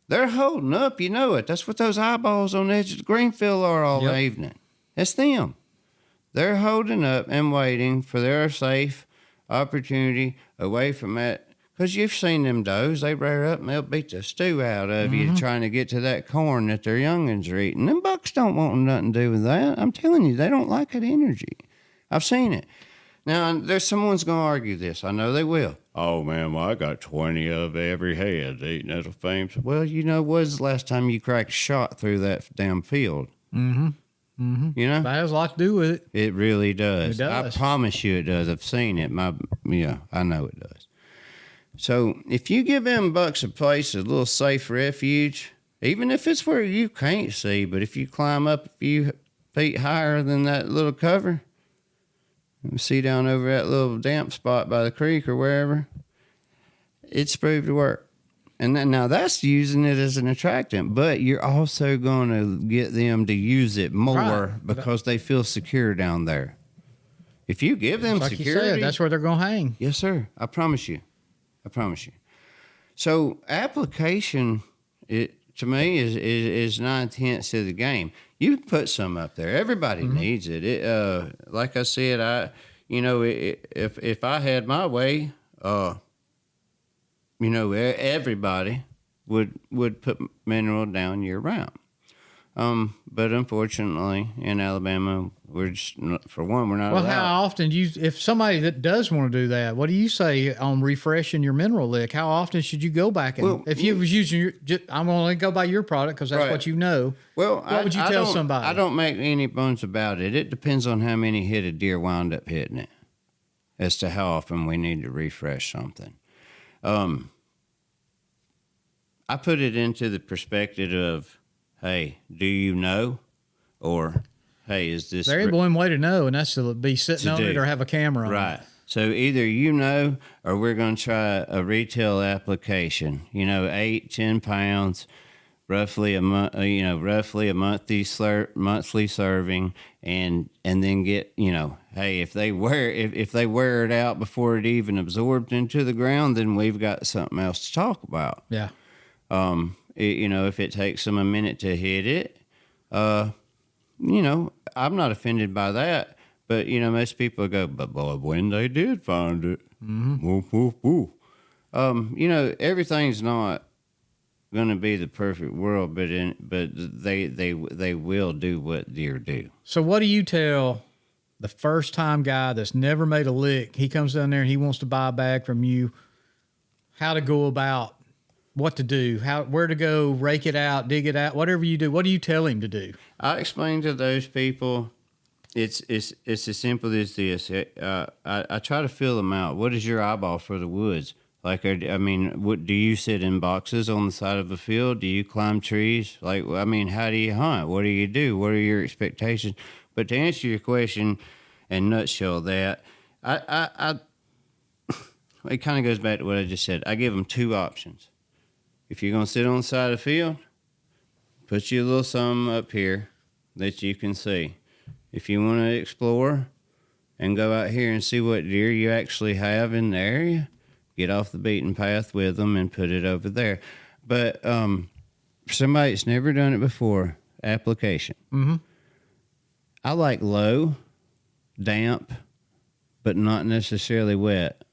They're holding up, you know it. That's what those eyeballs on the edge of the green field are all evening. That's them. They're holding up and waiting for their safe opportunity away from that. Because you've seen them does. They rear up and they'll beat the stew out of you trying to get to that corn that their young'uns are eating. Them bucks don't want nothing to do with that. I'm telling you, they don't like that energy. I've seen it. Now, there's someone's going to argue this. I know they will. Oh, man, well, I got 20 of every head eating at a fame. Well, when's the last time you cracked a shot through that damn field? Mm-hmm. Mm-hmm. That has a lot to do with it. It really does. It does. I promise you it does. I've seen it. I know it does. So if you give them bucks a place, a little safe refuge, even if it's where you can't see, but if you climb up a few feet higher than that little cover, and see down over that little damp spot by the creek or wherever, it's proved to work. And now that's using it as an attractant, but you're also going to get them to use it more because they feel secure down there. If you give them security, you said, that's where they're going to hang. Yes, sir. I promise you. So application, to me, is 9/10 of the game. You can put some up there. Everybody needs it. Like I said, if I had my way, everybody would put mineral down year round. But unfortunately, in Alabama, we're not allowed. Well, how often if somebody that does want to do that, what do you say on refreshing your mineral lick? How often should you go back if you was using I'm going to go by your product because that's what you know. Well, what would you tell somebody? I don't make any bones about it. It depends on how many hit a deer wound up hitting it as to how often we need to refresh something. I put it into the perspective of, hey, do you know? Or, hey, is this... There ain't one way to know, and that's to be sitting on it or have a camera on it. Right. So either or we're going to try a retail application. 8-10 pounds, roughly a month. Roughly a monthly serving, and then get. Hey, if they wear it out before it even absorbed into the ground, then we've got something else to talk about. Yeah. If it takes them a minute to hit it, I'm not offended by that. But, most people go, but boy, when they did find it, woof, woof, woof. Everything's not going to be the perfect world, but they will do what deer do. So what do you tell the first time guy that's never made a lick? He comes down there and he wants to buy a bag from you. how to go about what to do, where to go, rake it out, dig it out, whatever you do. What do you tell him to do? I explain to those people, it's as simple as this. I try to fill them out. What is your eyeball for the woods? Like, what do you sit in boxes on the side of a field? Do you climb trees? Like, how do you hunt? What do you do? What are your expectations? But to answer your question in nutshell, that it kind of goes back to what I just said. I give them two options. If you're going to sit on the side of the field, put you a little something up here that you can see. If you want to explore and go out here and see what deer you actually have in the area, get off the beaten path with them and put it over there. But for somebody that's never done it before, application. Mm-hmm. I like low, damp, but not necessarily wet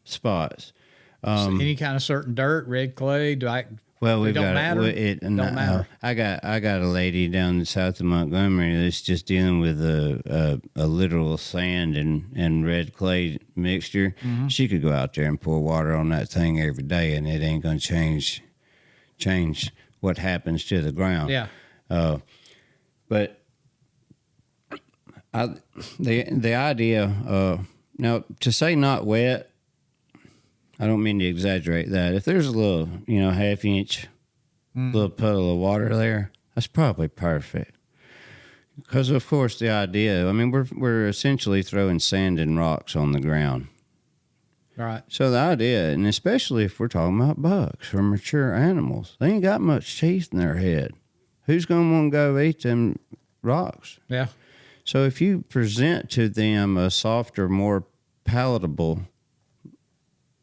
spots. Any kind of certain dirt, red clay, Well, we've don't got matter? Don't matter. I got a lady down south of Montgomery that's just dealing with a literal sand and red clay mixture. Mm-hmm. She could go out there and pour water on that thing every day, and it ain't gonna change what happens to the ground. Yeah. But the idea now to say not wet. I don't mean to exaggerate that. If there's a little, half-inch little puddle of water there, that's probably perfect. Because, of course, the idea, we're essentially throwing sand and rocks on the ground. All right. So the idea, and especially if we're talking about bucks or mature animals, they ain't got much teeth in their head. Who's going to want to go eat them rocks? Yeah. So if you present to them a softer, more palatable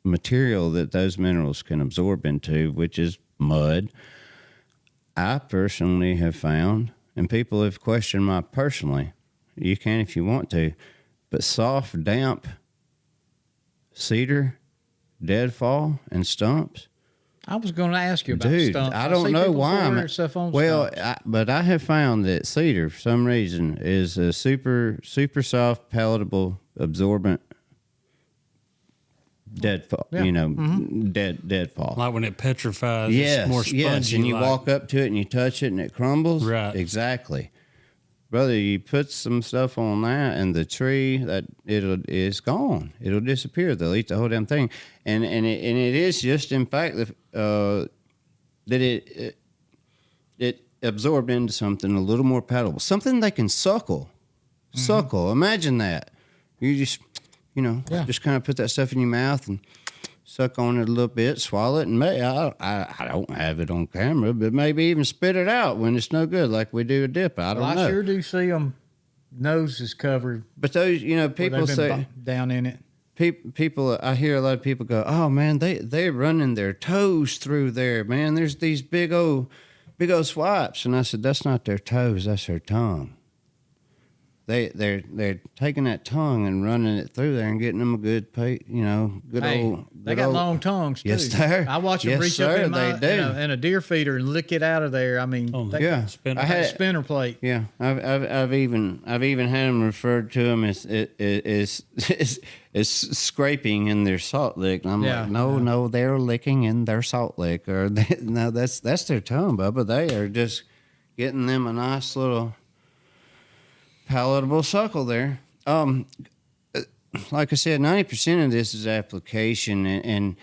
material that those minerals can absorb into, which is mud, I personally have found, and people have questioned my personally, you can if you want to, but soft, damp cedar, deadfall, and stumps. I was going to ask you about Dude, stumps. I don't see know people why. pour stuff on Well, stumps. but I have found that cedar, for some reason, is a super, super soft, palatable, absorbent deadfall. Yeah. Deadfall. Like when it petrifies, Yes, it's more spongy. yes, and you walk up to it and you touch it and it crumbles. Right. Exactly. Brother, you put some stuff on that and the tree, that it's gone. It'll disappear. They'll eat the whole damn thing. And it is just, in fact, that it absorbed into something a little more palatable. Something they can suckle. Mm-hmm. Suckle. Imagine that. You just, just kind of put that stuff in your mouth and suck on it a little bit, swallow it, and I don't have it on camera, but maybe even spit it out when it's no good, like we do a dip. I don't know. I sure do see them noses covered. But those, people say down in it. People, I hear a lot of people go, "Oh man, they're running their toes through there, man. There's these big old swipes," and I said, "That's not their toes, that's their tongue." They're taking that tongue and running it through there and getting them a good They got long tongues too. Yes, sir. I watch them Yes, reach sir, up in they do. a deer feeder and lick it out of there. I mean, Yeah. Spinner. I had- spinner plate. Yeah, I've even had them referred to them as scraping in their salt lick, and I'm Yeah. like, no, they're licking in their salt lick, or no, that's their tongue, Bubba. They are just getting them a nice little palatable suckle there. Like I said, 90% of this is application, and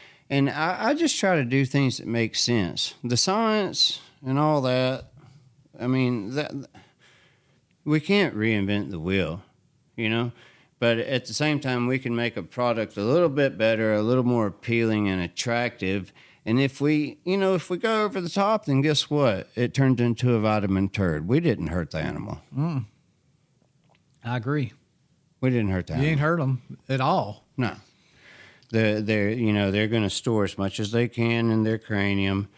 I just try to do things that make sense. The science and all that. I mean, we can't reinvent the wheel, but at the same time, we can make a product a little bit better, a little more appealing and attractive. And if we go over the top, then guess what? It turns into a vitamin turd. We didn't hurt the animal. I agree. We didn't hurt the animal. You ain't hurt them at all. No. They're going to store as much as they can in their cranium.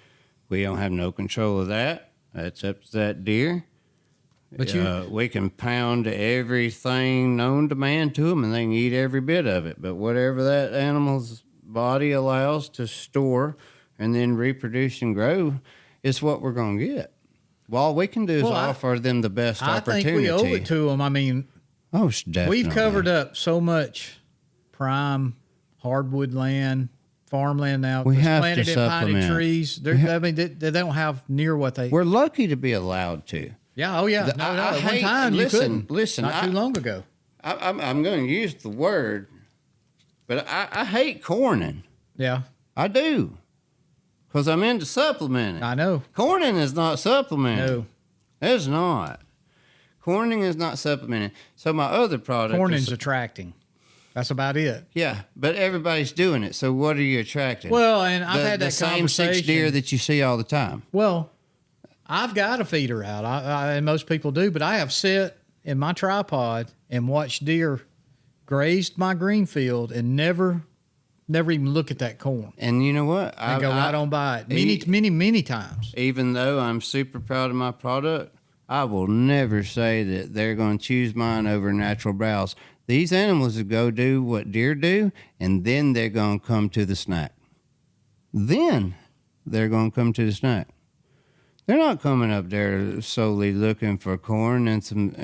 We don't have no control of that. That's up to that deer. But we can pound everything known to man to them, and they can eat every bit of it. But whatever that animal's body allows to store and then reproduce and grow is what we're going to get. Well, all we can do is offer them the best opportunity. I think we owe it to them. I mean, definitely. we've covered up so much prime hardwood land, farmland now. We It's have to planted in piney supplement. trees. I mean, they don't have near what they. We're lucky to be allowed to. Yeah. Oh yeah. No. At one time you couldn't. Listen, Not too long ago. I'm going to use the word, but I hate corning. Yeah. I do. Because I'm into supplementing. I know. Corning is not supplementing. No. It's not. Corning is not supplementing. So my other product Corning's attracting. That's about it. Yeah, but everybody's doing it. So what are you attracting? Well, and I've had that the same conversation. 6 deer that you see all the time. Well, I've got a feeder out, and most people do, but I have sat in my tripod and watched deer grazed my green field and never even look at that corn And you know what? and go right on by it many times. Even though I'm super proud of my product, I will never say that they're going to choose mine over natural browse. These animals will go do what deer do, and then they're going to come to the snack. Then they're going to come to the snack. They're not coming up there solely looking for corn and some.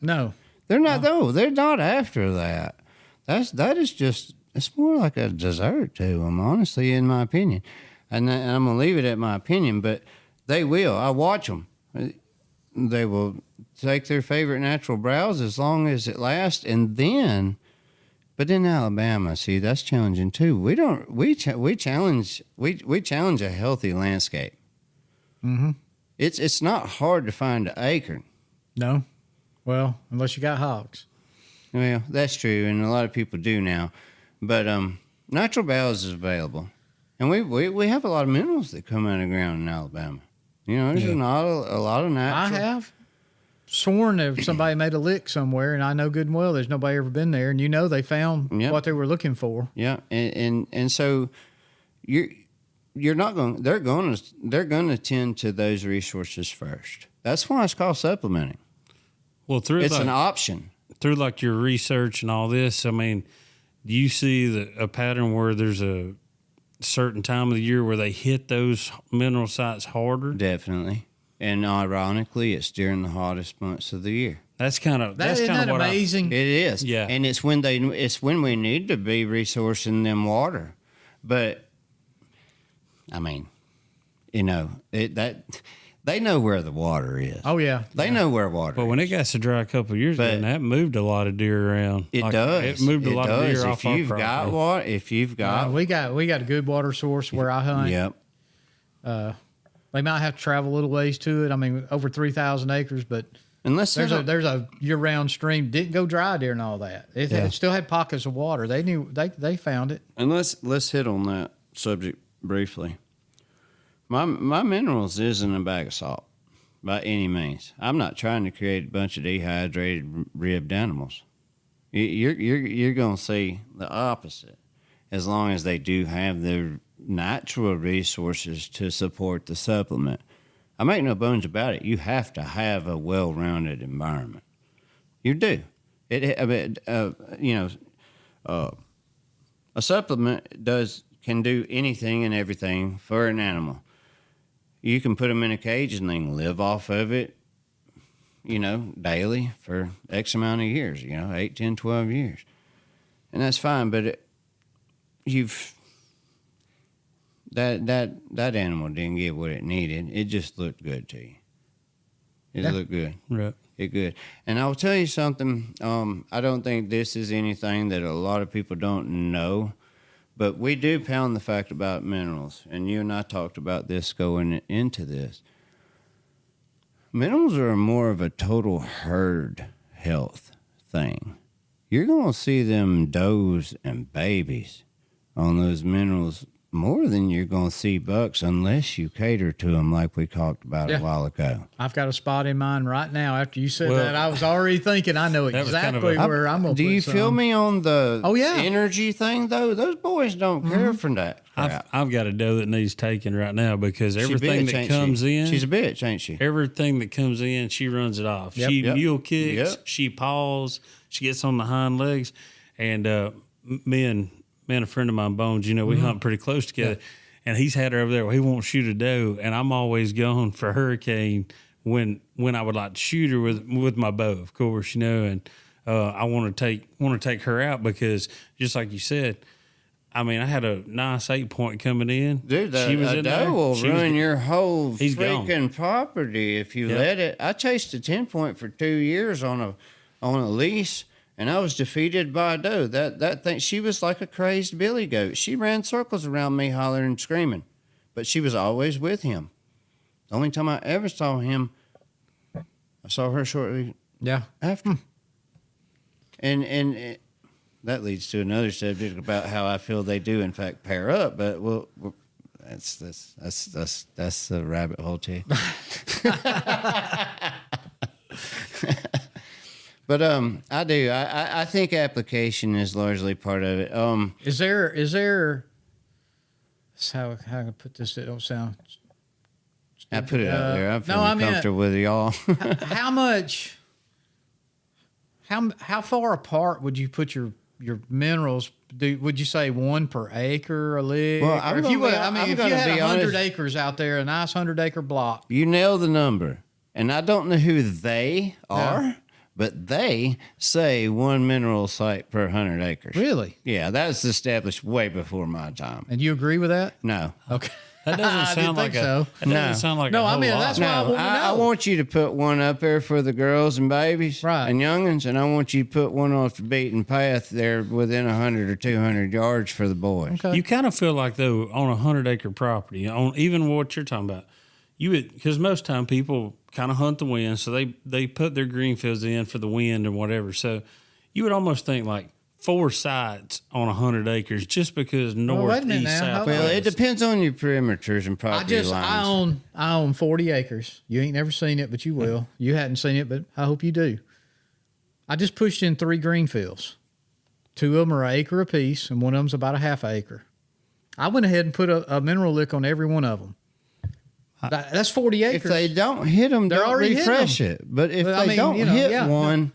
No. They're not. No, they're not after that. That is just. It's more like a dessert to them, honestly, in my opinion. And I'm gonna leave it at my opinion, but they will. I watch them. They will take their favorite natural browse as long as it lasts, and then. But in Alabama, see, that's challenging too. We challenge a healthy landscape. Mm-hmm. It's not hard to find an acre. No. Well, unless you got hogs. Well, that's true, and a lot of people do now. But natural browse is available, and we have a lot of minerals that come out of the ground in Alabama. You know, there's not a lot of natural. I have sworn that somebody made a lick somewhere, and I know good and well there's nobody ever been there, and they found what they were looking for. Yeah, and so you're not going. They're going to tend to those resources first. That's why it's called supplementing. Well, it's an option. Through like your research and all this, I mean, do you see a pattern where there's a certain time of the year where they hit those mineral sites harder? Definitely. And ironically, it's during the hottest months of the year. That's kind of what amazing. It is. Yeah. And it's when we need to be resourcing them water. But I mean, they know where the water is. Oh yeah. They know where water But is. when it got so dry a couple of years ago, and that moved a lot of deer around. It does. It moved a lot of deer off our property. If you've got we got a good water source where I hunt. Yep. They might have to travel a little ways to it. I mean, over 3,000 acres, but Unless there's a year-round stream. Didn't go dry during all that. It still had pockets of water. They knew they found it. And let's hit on that subject briefly. My minerals isn't a bag of salt by any means. I'm not trying to create a bunch of dehydrated ribbed animals. You're going to see the opposite, as long as they do have the natural resources to support the supplement. I make no bones about it. You have to have a well-rounded environment. You do. A supplement can do anything and everything for an animal. You can put them in a cage and they can live off of it, daily for X amount of years, 8, 10, 12 years. And that's fine, but that animal didn't get what it needed. It just looked good to you. It looked good. Right. It good. And I'll tell you something. I don't think this is anything that a lot of people don't know, but we do pound the fact about minerals. And you and I talked about this going into this. Minerals are more of a total herd health thing. You're going to see them does and babies on those minerals more than you're going to see bucks unless you cater to them like we talked about a while ago. I've got a spot in mind right now. After you said that, I was already thinking I know exactly where I'm going to put Do you feel me on the energy thing, though? Those boys don't care for that crap. I've got a doe that needs taking right now because everything that comes in. She's a bitch, ain't she? Everything that comes in, she runs it off. Yep. She mule kicks, she paws, she gets on the hind legs. And me and a friend of mine, Bones, we hunt pretty close together. Yeah. And he's had her over there. Well, he won't shoot a doe, and I'm always going for hurricane when I would like to shoot her with my bow, of course, and I want to take her out because just like you said, I mean, I had a nice 8-point coming in. Dude, she was a in doe there. will She was ruin get- your whole He's gone. freaking property if you Yep. let it. I chased a 10-point for 2 years on a lease, and I was defeated by a doe. That thing, she was like a crazed billy goat. She ran circles around me, hollering and screaming, but she was always with him. The only time I ever saw him, I saw her shortly Yeah. after. And that leads to another subject about how I feel they do, in fact, pair up. But that's a rabbit hole too. But I do. I think application is largely part of it. Is there? How can I put this? It don't sound. I put it out there. I'm no, feeling I mean, comfortable with y'all. How much? How far apart would you put your minerals? Would you say 1 per acre a lick? Well, Or if you had 100 honest. acres out there, a nice 100-acre block. You nailed the number, and I don't know who they are, but they say 1 mineral site per 100 acres. Really? Yeah, that was established way before my time. And you agree with that? No. Okay. That doesn't I sound didn't like think so. That doesn't No. sound like No, a I whole mean, lot. that's why I No, want to know. I want you to put one up there for the girls and babies Right. and youngins, and I want you to put one off the beaten path there within 100 or 200 yards for the boys. Okay. You kind of feel like though on a 100-acre property, on even what you're talking about, you would, because most time people kind of hunt the wind, so they put their green fields in for the wind and whatever. So you would almost think like 4 sites on 100 acres just because north, wait a minute east, now. south. Well, west. it depends on your perimeters and property lines. I own 40 acres. You ain't never seen it, but you will. You hadn't seen it, but I hope you do. I just pushed in 3 green fields. 2 of them are an acre apiece, and one of them's about a half acre. I went ahead and put a mineral lick on every one of them. That's 40 acres. If they don't hit them, They're don't already hitting refresh it. But if But, I they mean, don't you know, hit yeah, one,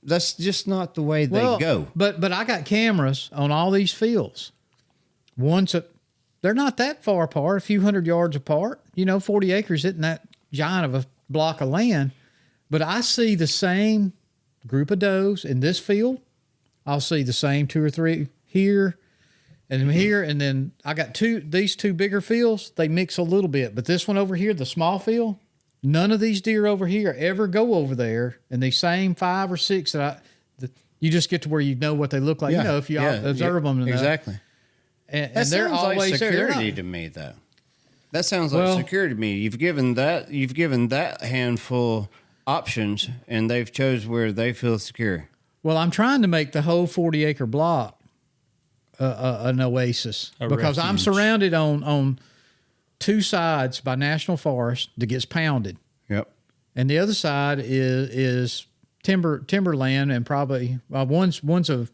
that's just not the way they go. But I got cameras on all these fields. They're not that far apart, a few hundred yards apart. 40 acres isn't that giant of a block of land. But I see the same group of does in this field. I'll see the same 2 or 3 here and here. And then I got these 2 bigger fields. They mix a little bit. But this one over here, the small field, none of these deer over here ever go over there. And these same 5 or 6 you just get to where you know what they look like. If you observe them enough. Exactly. And That they're sounds always like there. They're security not- to me, though. That sounds like Well- security to me. You've given that handful options, and they've chose where they feel secure. Well, I'm trying to make the whole 40-acre block an oasis because I'm refuge. surrounded on 2 sides by national forest that gets pounded, Yep. and the other side is timberland, and probably one's a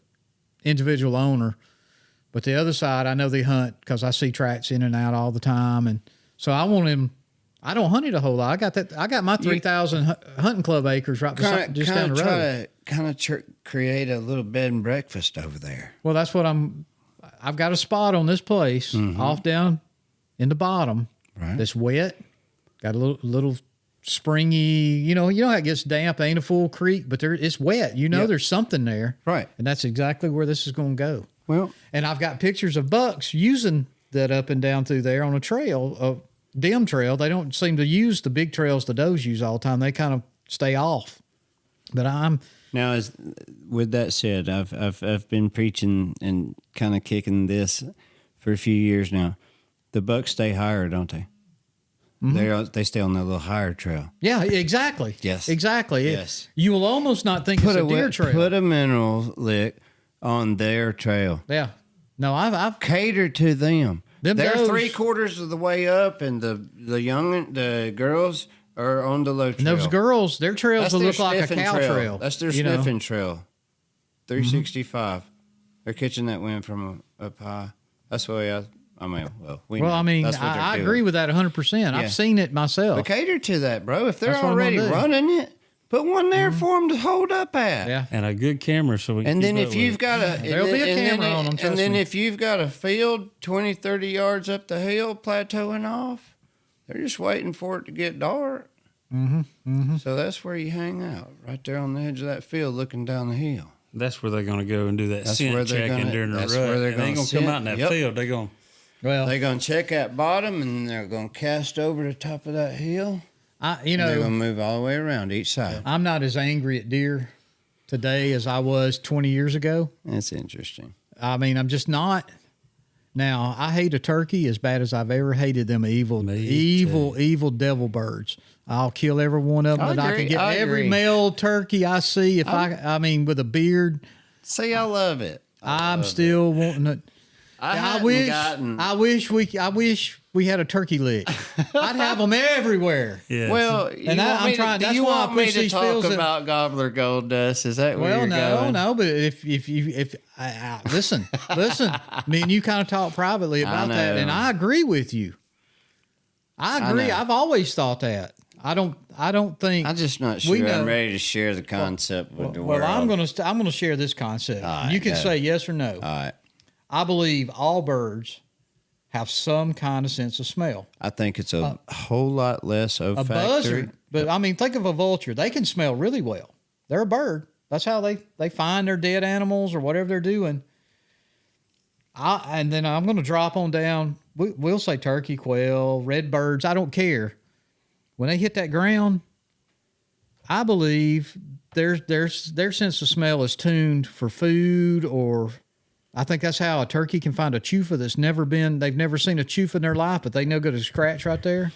individual owner, but the other side I know they hunt because I see tracks in and out all the time, and so I want him. I don't hunt it a whole lot. I got my 3,000 hunting club acres right beside, just down the road. Create a little bed and breakfast over there. Well, that's what I've got a spot on this place off down in the bottom Right. that's wet. Got a little springy, you know how it gets damp, ain't a full creek, but it's wet. Yep. There's something there. Right. And that's exactly where this is going to go. Well, And I've got pictures of bucks using that up and down through there on a trail, a dim trail. They don't seem to use the big trails the does use all the time. They kind of stay off. But now, with that said, I've been preaching and kind of kicking this for a few years now. The bucks stay higher, don't they? They stay on that little higher trail. yeah, exactly. Yes. Exactly. Yes. You will almost not think it's a deer trail. Put a mineral lick on their trail. Yeah. No, I've Cater to them. Them They're does- 3/4 of the way up, and the girls are on the low trail. and those girls, their trails That's will their look like a sniffing cow trail. That's their you know? sniffing trail. 365. They're catching that wind from up high. That's the way we Well, know. I mean, That's what they're I doing. agree with that 100%. Yeah. I've seen it myself. But cater to that, bro. If they're That's what I'm already gonna do. running it, put one there for them to hold up at. Yeah. and a good camera so we can And keep then up if with you've it. got a There'll be a camera on 'em, and trust then me. if you've got a field 20, 30 yards up the hill plateauing off, they're just waiting for it to get dark. So that's where you hang out, right there on the edge of that field looking down the hill. That's where they're going to go and do that That's where scent they're checking gonna- during the rut. that's where they're And they ain't gonna going to come sit. out in that Yep. field. They're going, Well, They're going to check that bottom, and they're going to cast over the top of that hill. they're They're going going to to move all the way around each side. I'm not as angry at deer today as I was 20 years ago. That's interesting. I mean, I'm just not. Now, I hate a turkey as bad as I've ever hated them evil devil birds. I'll kill every one of them I that I agree, can get. I Every agree. male turkey I see, if I mean, with a beard, See, I love it. I'm still wanting it. I wish we had a turkey lick. I'd have them everywhere. yeah. Well, And I'm trying. Do That's you why I want me push to these talk fields that- about gobbler gold dust? Is that where Well, you're going? no. But if listen, me and you kind of talk privately about that, know. and I agree with you. I agree. know. I've always thought that. I don't think. I'm just not We sure know- I'm ready to share the concept with the world. Well, I'm gonna share this concept. All right, You can go. say yes or no. All right. I believe all birds have some kind of sense of smell. I think it's a whole lot less A olfactory. buzzard, but I mean, think of a vulture. They can smell really well. They're a bird. That's how they find their dead animals or whatever they're doing. And then I'm going to drop on down. We'll say turkey, quail, red birds. I don't care. When they hit that ground, I believe their sense of smell is tuned for food, or I think that's how a turkey can find a chufa they've never seen a chufa in their life, but they know go to scratch right there.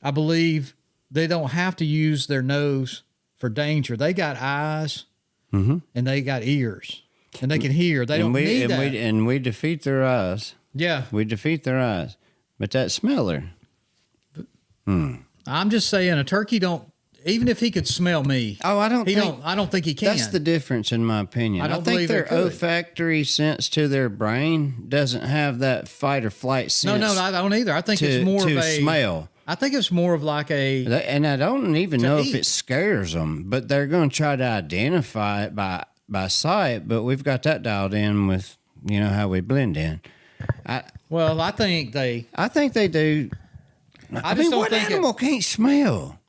I believe they don't have to use their nose for danger. They got eyes and they got ears, and they can hear. They don't need that. And we defeat their eyes. Yeah. We defeat their eyes. But that smeller, I'm just saying a turkey don't, even if he could smell me. Oh, I don't think he can. that's the difference in my opinion. I don't think believe they their could. olfactory sense to their brain doesn't have that fight or flight sense. No, I don't either. I think it's more to of a smell. I think it's more of like a. And I don't even know if eat. it scares them, but they're going to try to identify it by sight. But we've got that dialed in with how we blend in. Well, I think they. I think they do. I just don't what think animal can't smell?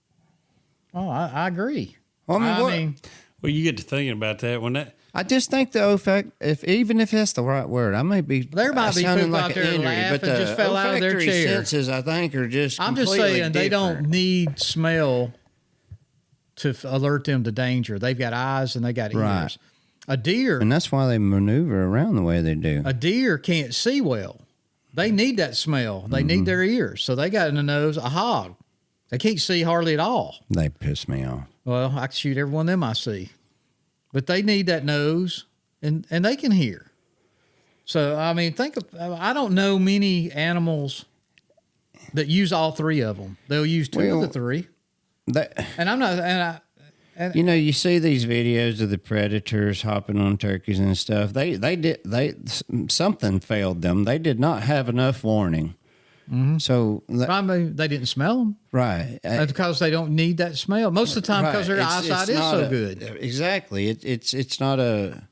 Oh, I agree. Well, I mean, well, you get to thinking about that when that. I just think the even if that's the right word, I may be. There might be sounding people like out there an laughing, but the just fell out of their olfactory chair. senses, I think, are just. I'm just completely saying they don't different. need smell to alert them to danger. They've got eyes and they got Right. ears. A deer, And that's why they maneuver around the way they do. a deer can't see well. They need that smell. They need their ears. So they got in the nose. A hog, they can't see hardly at all. They piss me off. Well, I can shoot every one of them I see. But they need that nose and they can hear. So, I mean, I don't know many animals that use all three of them. They'll use two of the three. And I'm not, You see these videos of the predators hopping on turkeys and stuff. Something failed them. They did not have enough warning. So, I mean, they didn't smell them. right. That's because they don't need that smell. Most of the time, because their eyesight is so good. Exactly. It's not a.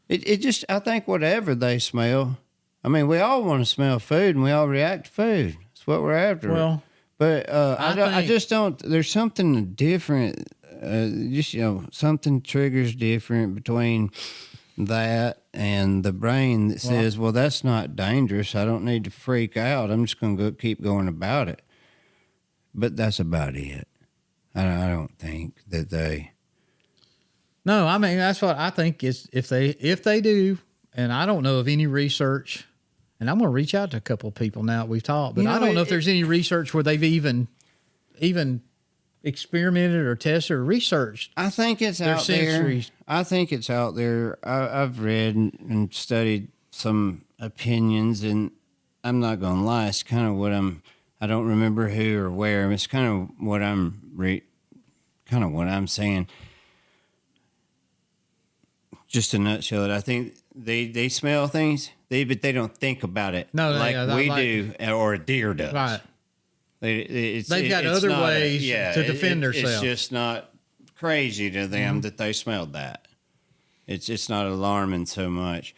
It just, I think whatever they smell. I mean, we all want to smell food and we all react to food. That's what we're after. Well, but I think- just don't. There's something different. Something triggers different between that and the brain that says, "Well, that's not dangerous. I don't need to freak out. I'm just going to keep going about it." But that's about it. I don't think that they. No, I mean, that's what I think is if they do, and I don't know of any research, and I'm going to reach out to a couple of people now that we've talked, but I don't know if there's any research where they've even experimented or tested or researched. I think it's out sensories. there. I think it's out there. I've read and studied some opinions, and I'm not going to lie. It's kind of what I don't remember who or where. It's kind of what I'm saying. Just a nutshell. I think they smell things, but they don't think about it we do, or a deer does. Right. They've got other ways to defend themselves. It's just not crazy to them that they smelled that. It's not alarming so much.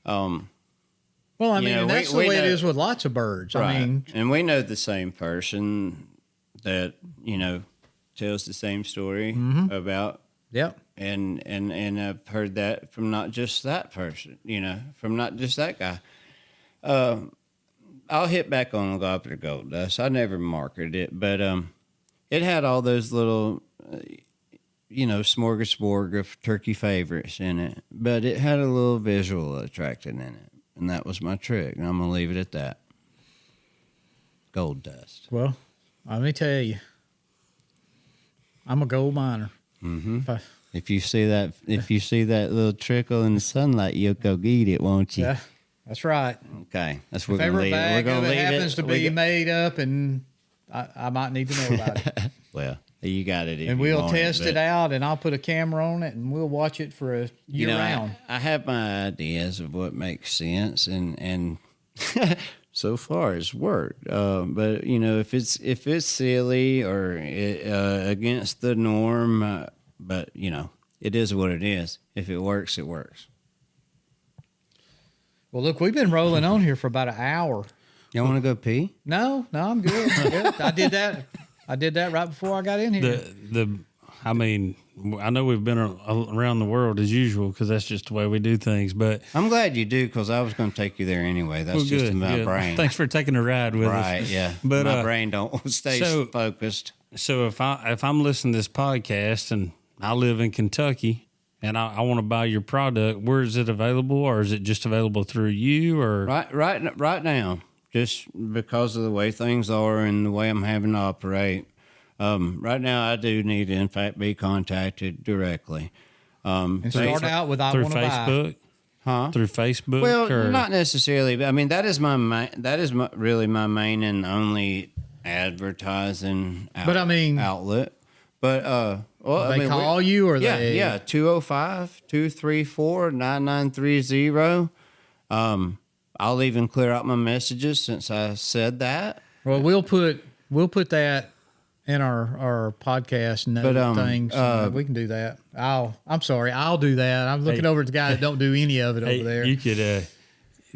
Well, I mean, and that's the way it is with lots of birds. Right. I mean, and we know the same person that tells the same story about Yep. And I've heard that from not just that person, from not just that guy. I'll hit back on Gobbler Gold Dust. I never marketed it, but it had all those little, smorgasbord of turkey favorites in it. But it had a little visual attraction in it, and that was my trick. And I'm gonna leave it at that. Gold Dust. Well, let me tell you, I'm a gold miner. Mm-hmm. If you see that little trickle in the sunlight, you'll go get it, won't you? Yeah, that's right. Okay, that's If what we're ever going to leave it. happens to be made up, and I might need to know about it. Well, you got it. And we'll test it out, and I'll put a camera on it, and we'll watch it for a year round. I have my ideas of what makes sense, and so far it's worked. But if it's silly or against the norm, but it is what it is. If it works, it works. Well, look, we've been rolling on here for about an hour. You want to go pee? No, I'm good. I did that right before I got in here. I know we've been around the world as usual because that's just the way we do things. But I'm glad you do because I was going to take you there anyway. That's just in my brain. Thanks for taking a ride with us. Right, yeah. But my brain don't stay focused. So if I'm listening to this podcast and I live in Kentucky and I want to buy your product, where is it available, or is it just available through you? Or right now, just because of the way things are and the way I'm having to operate. Right now, I do need to, in fact, be contacted directly. And start out with through Facebook, huh? Through Facebook. Well, not necessarily. But I mean, that is really my main and only advertising outlet. But they call you, or they 205-234-9930. I'll even clear out my messages since I said that. Well, we'll put that in our podcast note things. We can do that. I'm sorry, I'll do that. I'm looking over at the guy that don't do any of it over there. You could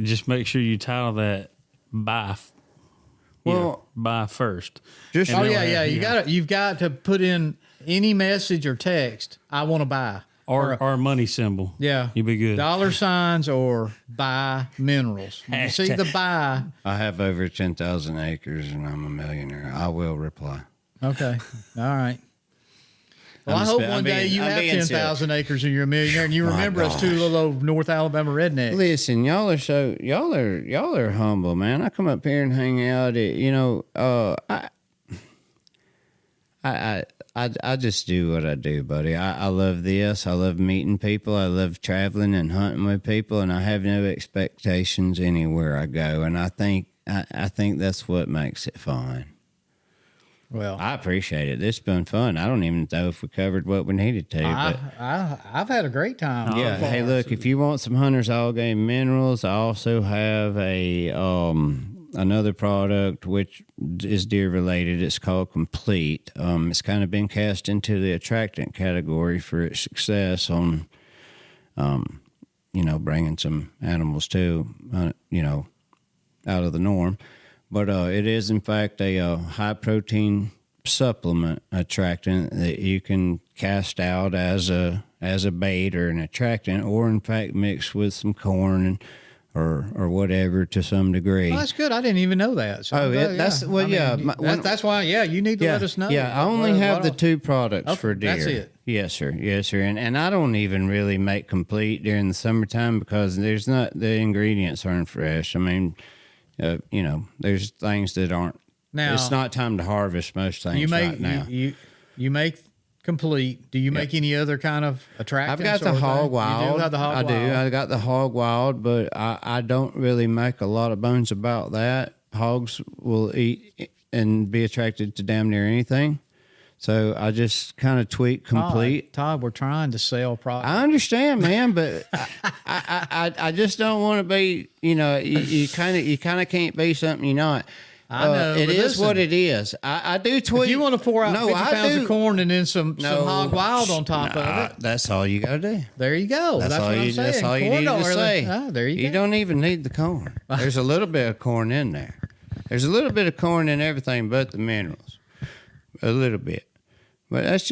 just make sure you title that buy first. You've got to put in any message or text. I want to buy. Or a money symbol. Yeah. You'd be good. $signs or buy minerals. When you see the buy. I have over 10,000 acres and I'm a millionaire. I will reply. Okay. All right. Well, I hope one day you have 10,000 acres and you're a millionaire, and you remember us two little old North Alabama rednecks. Listen, y'all are humble, man. I come up here and hang out. I just do what I do, buddy. I love this. I love meeting people. I love traveling and hunting with people, and I have no expectations anywhere I go. And I think that's what makes it fun. Well, I appreciate it. This has been fun. I don't even know if we covered what we needed to. I've had a great time. Yeah. Hey, look, if you want some Hunter's All Game minerals, I also have another product which is deer related. It's called Complete. It's kind of been cast into the attractant category for its success on, bringing some animals to, out of the norm. But it is, in fact, a high-protein supplement attractant that you can cast out as a bait or an attractant, or, in fact, mix with some corn or whatever to some degree. Oh, that's good. I didn't even know that. So that's why. Yeah, you need to let us know. Yeah, I only have the two products for deer. That's it. Yes, sir. And I don't even really make Complete during the summertime because the ingredients aren't fresh. I mean, there's things that aren't. Now, it's not time to harvest most things right now. You make Complete. Do you make any other kind of attractants? I've got the Hog Wild. You do have the Hog Wild. I got the Hog Wild, but I don't really make a lot of bones about that. Hogs will eat and be attracted to damn near anything. So I just kind of tweak Complete. Todd, we're trying to sell products. I understand, man, but I just don't want to be. You kind of can't be something you're not. I know. It is what it is. I do tweak. If you want to pour out 50 pounds of corn and then some Hog Wild on top of it, that's all you got to do. There you go. That's what I'm saying. That's all you need to say. There you go. You don't even need the corn. There's a little bit of corn in there. There's a little bit of corn in everything but the minerals. A little bit. But that's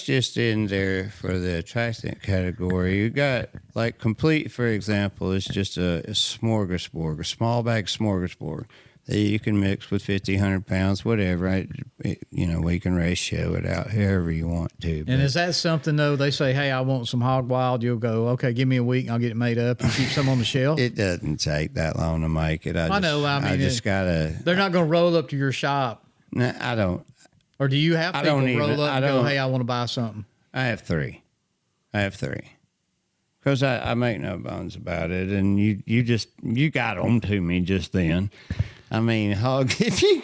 just in there for the attractant category. You got like complete, for example, it's just a smorgasbord, a small bag smorgasbord that you can mix with 50, 100 pounds, whatever. Right? We can ratio it out however you want to. And is that something though? They say, "Hey, I want some hog wild." You'll go, "Okay, give me a week, and I'll get it made up and keep some on the shelf." It doesn't take that long to make it. I know. I mean, I just gotta. They're not going to roll up to your shop. No, I don't. Or do you have people roll up and go, don't. "Hey, I want to buy something"? I have three. Because I make no bones about it, and you got them to me just then. I mean, hog. If you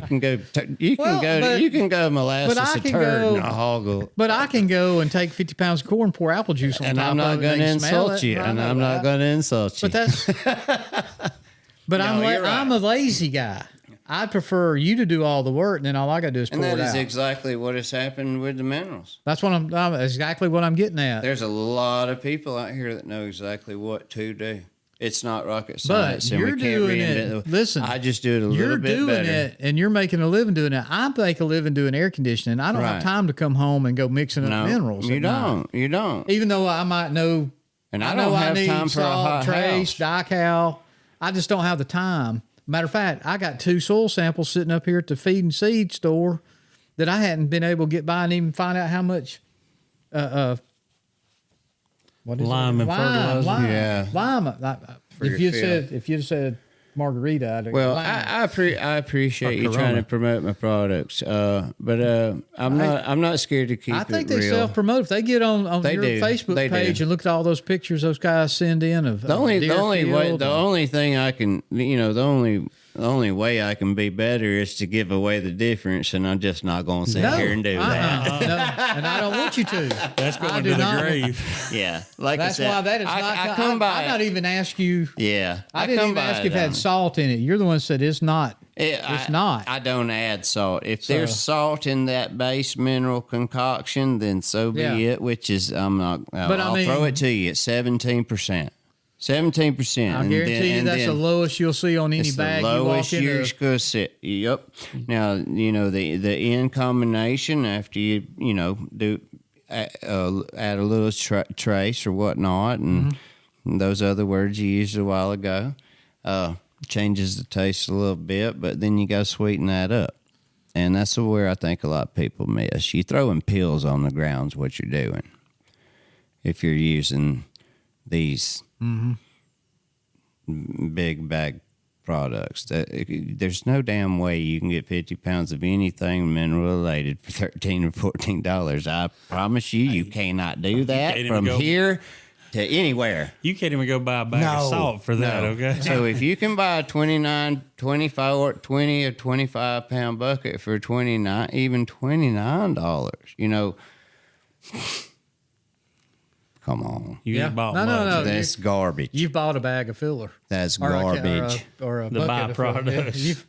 can go, you can go molasses a turd and a hog. But I can go and take 50 pounds of corn, pour apple juice on and top I'm not of it, going to and smell insult it. you, I and know I'm not that. going to insult you. But that's. But No, you're right. I'm a lazy guy. I prefer you to do all the work, and then all I got to do is pour and it that out. is exactly what has happened with the minerals. That's what I'm exactly what I'm getting at. There's a lot of people out here that know exactly what to do. It's not rocket But science, and you're we can't doing reinvent it. Listen, I just do it a little you're bit doing better. it, and you're making a living doing it. I make a living doing air conditioning. I don't have Right. time to come home and go mixing up No, minerals. you at night. don't. You don't. Even though I might know, And I know don't have need time for a salt, hot trace, house. dical. I just don't have the time. Matter of fact, I got 2 soil samples sitting up here at the feed and seed store that I hadn't been able to get by and even find out how much. What is Lime it? and fertilizer? Yeah. Lime. For If your you'd said margarita, I'd have Well, lime. I appreciate Or you trying to Corona. promote my products, but I'm not scared to keep I think it they real. self-promote. If they get on They your do. Facebook They page do. and look at all those pictures those guys send in of The only Deerfield thing I can, the only way I can be better is to give away the difference, and I'm just not going to sit here and do that. No, and I don't want you to. That's I going do to the not. grave. Yeah, like That's I said, why that is I not. come by. I not even ask you. Yeah, I didn't come even by ask if it on had salt in it. You're the one that said it's not. It's not. I don't add salt. If So- there's salt in that base mineral concoction, then so be Yeah. it. Which is, I'm not. But I I'll mean- throw it to you at 17%. 17%. I guarantee you that's the lowest you'll see on any It's bag the you walk lowest you're into. going to sit. Yep. Now, the end combination after you do add a little trace or whatnot, and those other words you used a while ago, changes the taste a little bit, but then you got to sweeten that up. And that's where I think a lot of people miss. You throwing pills on the ground's what you're doing. If you're using these big bag products, there's no damn way you can get 50 pounds of anything mineral related for $13 or $14. I promise you cannot do that can't even from go- here to anywhere. You can't even go buy a bag of salt for that, okay? So if you can buy a 29, 25, or 20 or 25 pound bucket for even $29, come on. You Yeah. ain't bought No, much. no. That's garbage. You've bought a bag of filler. That's Or garbage. or a The bucket of filler. byproducts.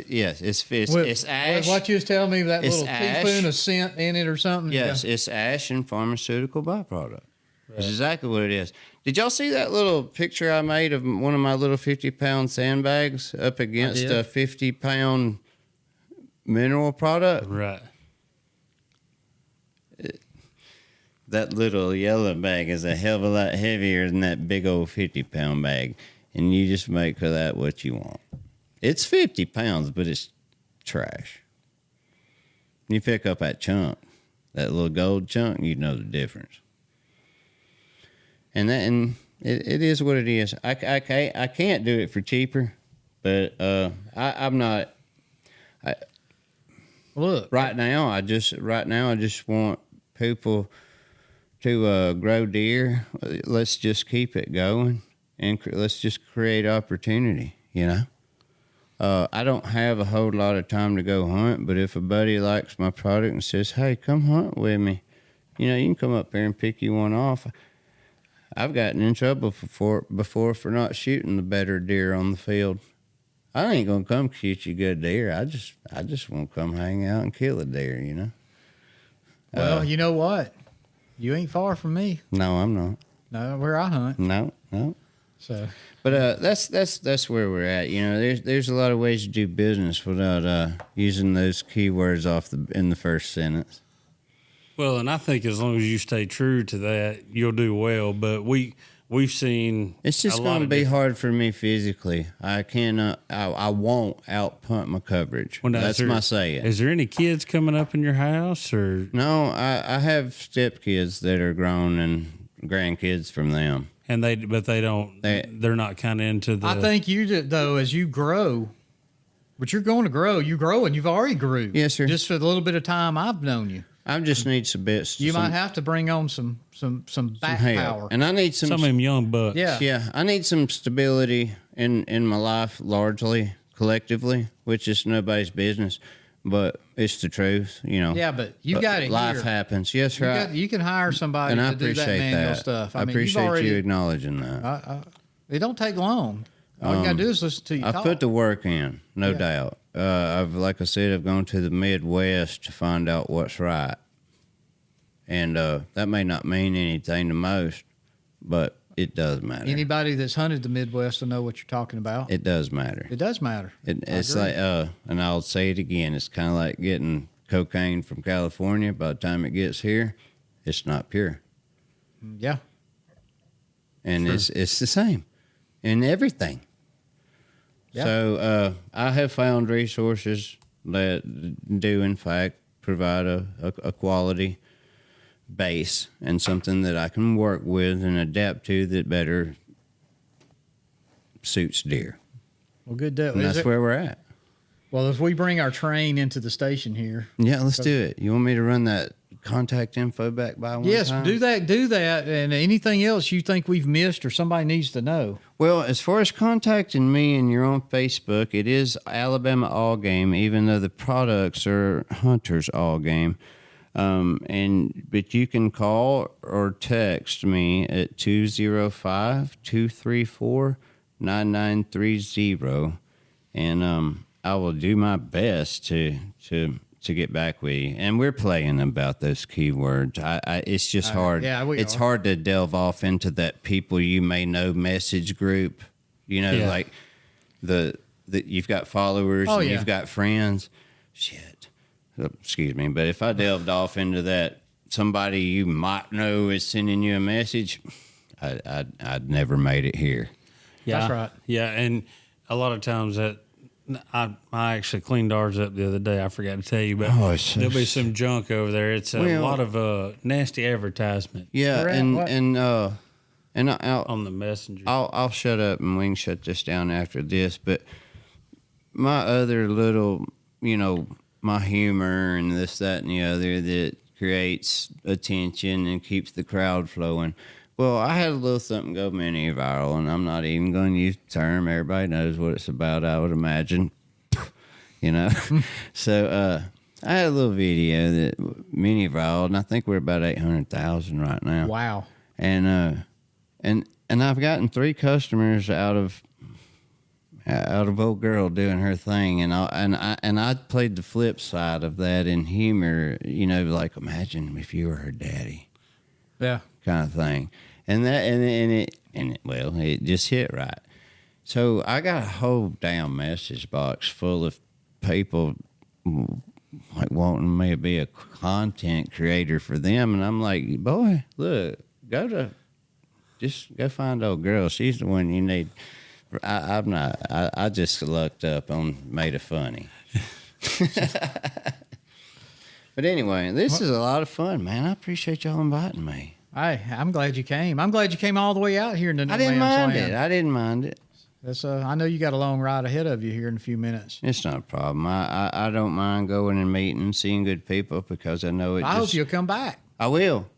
Yeah, It's ash. What you was telling me, that It's little ash. teaspoon of scent in it or something? Yes, it's ash and pharmaceutical byproduct. That's exactly what it is. Did y'all see that little picture I made of one of my little 50-pound sandbags up against did. a 50-pound mineral product? Right. That little yellow bag is a hell of a lot heavier than that big old 50-pound bag. And you just make of that what you want. It's 50 pounds, but it's trash. You pick up that chunk, that little gold chunk, you know the difference. And it is what it is. I can't do it for cheaper, but I'm not. Look, Right now, I just want people to grow deer. Let's just keep it going, and let's just create opportunity. I don't have a whole lot of time to go hunt, but if a buddy likes my product and says, "Hey, come hunt with me," you can come up here and pick you one off. I've gotten in trouble before for not shooting the better deer on the field. I ain't gonna come shoot you good deer. I just want to come hang out and kill a deer. well, you know what? You ain't far from me. No, I'm not. No, where I hunt. No. So, But that's where we're at. You know, there's a lot of ways to do business without using those keywords in the first sentence. Well, and I think as long as you stay true to that, you'll do well. But we've seen It's just going to be hard for me physically. I cannot. I won't outpunt my coverage. Well, that's my saying. Is there any kids coming up in your house or? No, I have stepkids that are grown and grandkids from them. And they don't. They're not kind of into the. I think you did, though, as you grow, but you're going to grow. You grow, and you've already grew. Yes, sir. Just for the little bit of time I've known you. I just need some bits. You might have to bring on some back power. And I need some of them young bucks. Yeah. I need some stability in my life, largely, collectively, which is nobody's business, but it's the truth, you know. Yeah, but you got it. Life happens. Yes, sir. You can hire somebody and I to do that appreciate manual that. stuff. I appreciate you acknowledging that. It don't take long. All you got to do is listen to you I've talk. put the work in, no doubt. Like I said, I've gone to the Midwest to find out what's right. And that may not mean anything to most, but it does matter. Anybody that's hunted the Midwest will know what you're talking about. It does matter. It does matter. It's like, and I'll say it again, it's kind of like getting cocaine from California. By the time it gets here, it's not pure. Yeah. And it's the same in everything. Yeah. So I have found resources that do, in fact, provide a quality base and something that I can work with and adapt to that better suits deer. Well, good deal. And that's where we're at. Well, if we bring our train into the station here. Yeah, let's do it. You want me to run that contact info back by one time? Yes, do that. And anything else you think we've missed or somebody needs to know. Well, as far as contacting me and you're on Facebook, it is Alabama All Game, even though the products are Hunter's All Game. But you can call or text me at 205-234-9930, and I will do my best to get back with you. And we're playing about those keywords. It's just hard. Yeah, it's hard to delve off into that people you may know message group. You know, like the you've got followers and you've got friends. Shit. Excuse me, but if I delved off into that, somebody you might know is sending you a message, I'd never made it here. Yeah, that's right. Yeah, and a lot of times that I actually cleaned ours up the other day. I forgot to tell you, but there'll be some junk over there. It's a lot of nasty advertisement. Yeah, and I'll, on the messenger. I'll shut up and we can shut this down after this. But my other little, my humor and this, that, and the other that creates attention and keeps the crowd flowing. Well, I had a little something go mini viral, and I'm not even going to use the term. Everybody knows what it's about, I would imagine. So I had a little video that mini viral, and I think we're about 800,000 right now. Wow. And I've gotten 3 customers out of old girl doing her thing, and I played the flip side of that in humor, like imagine if you were her daddy, kind of thing, and it just hit right. So I got a whole damn message box full of people like wanting me to be a content creator for them, and I'm like, boy, look, go find old girl. She's the one you need. I'm not. I just looked up on Made It Funny. But anyway, this is a lot of fun, man. I appreciate y'all inviting me. I'm glad you came. I'm glad you came all the way out here in the I didn't mind it. I know you got a long ride ahead of you here in a few minutes. It's not a problem. I don't mind going and meeting, seeing good people because I know it. I hope you'll come back. I will.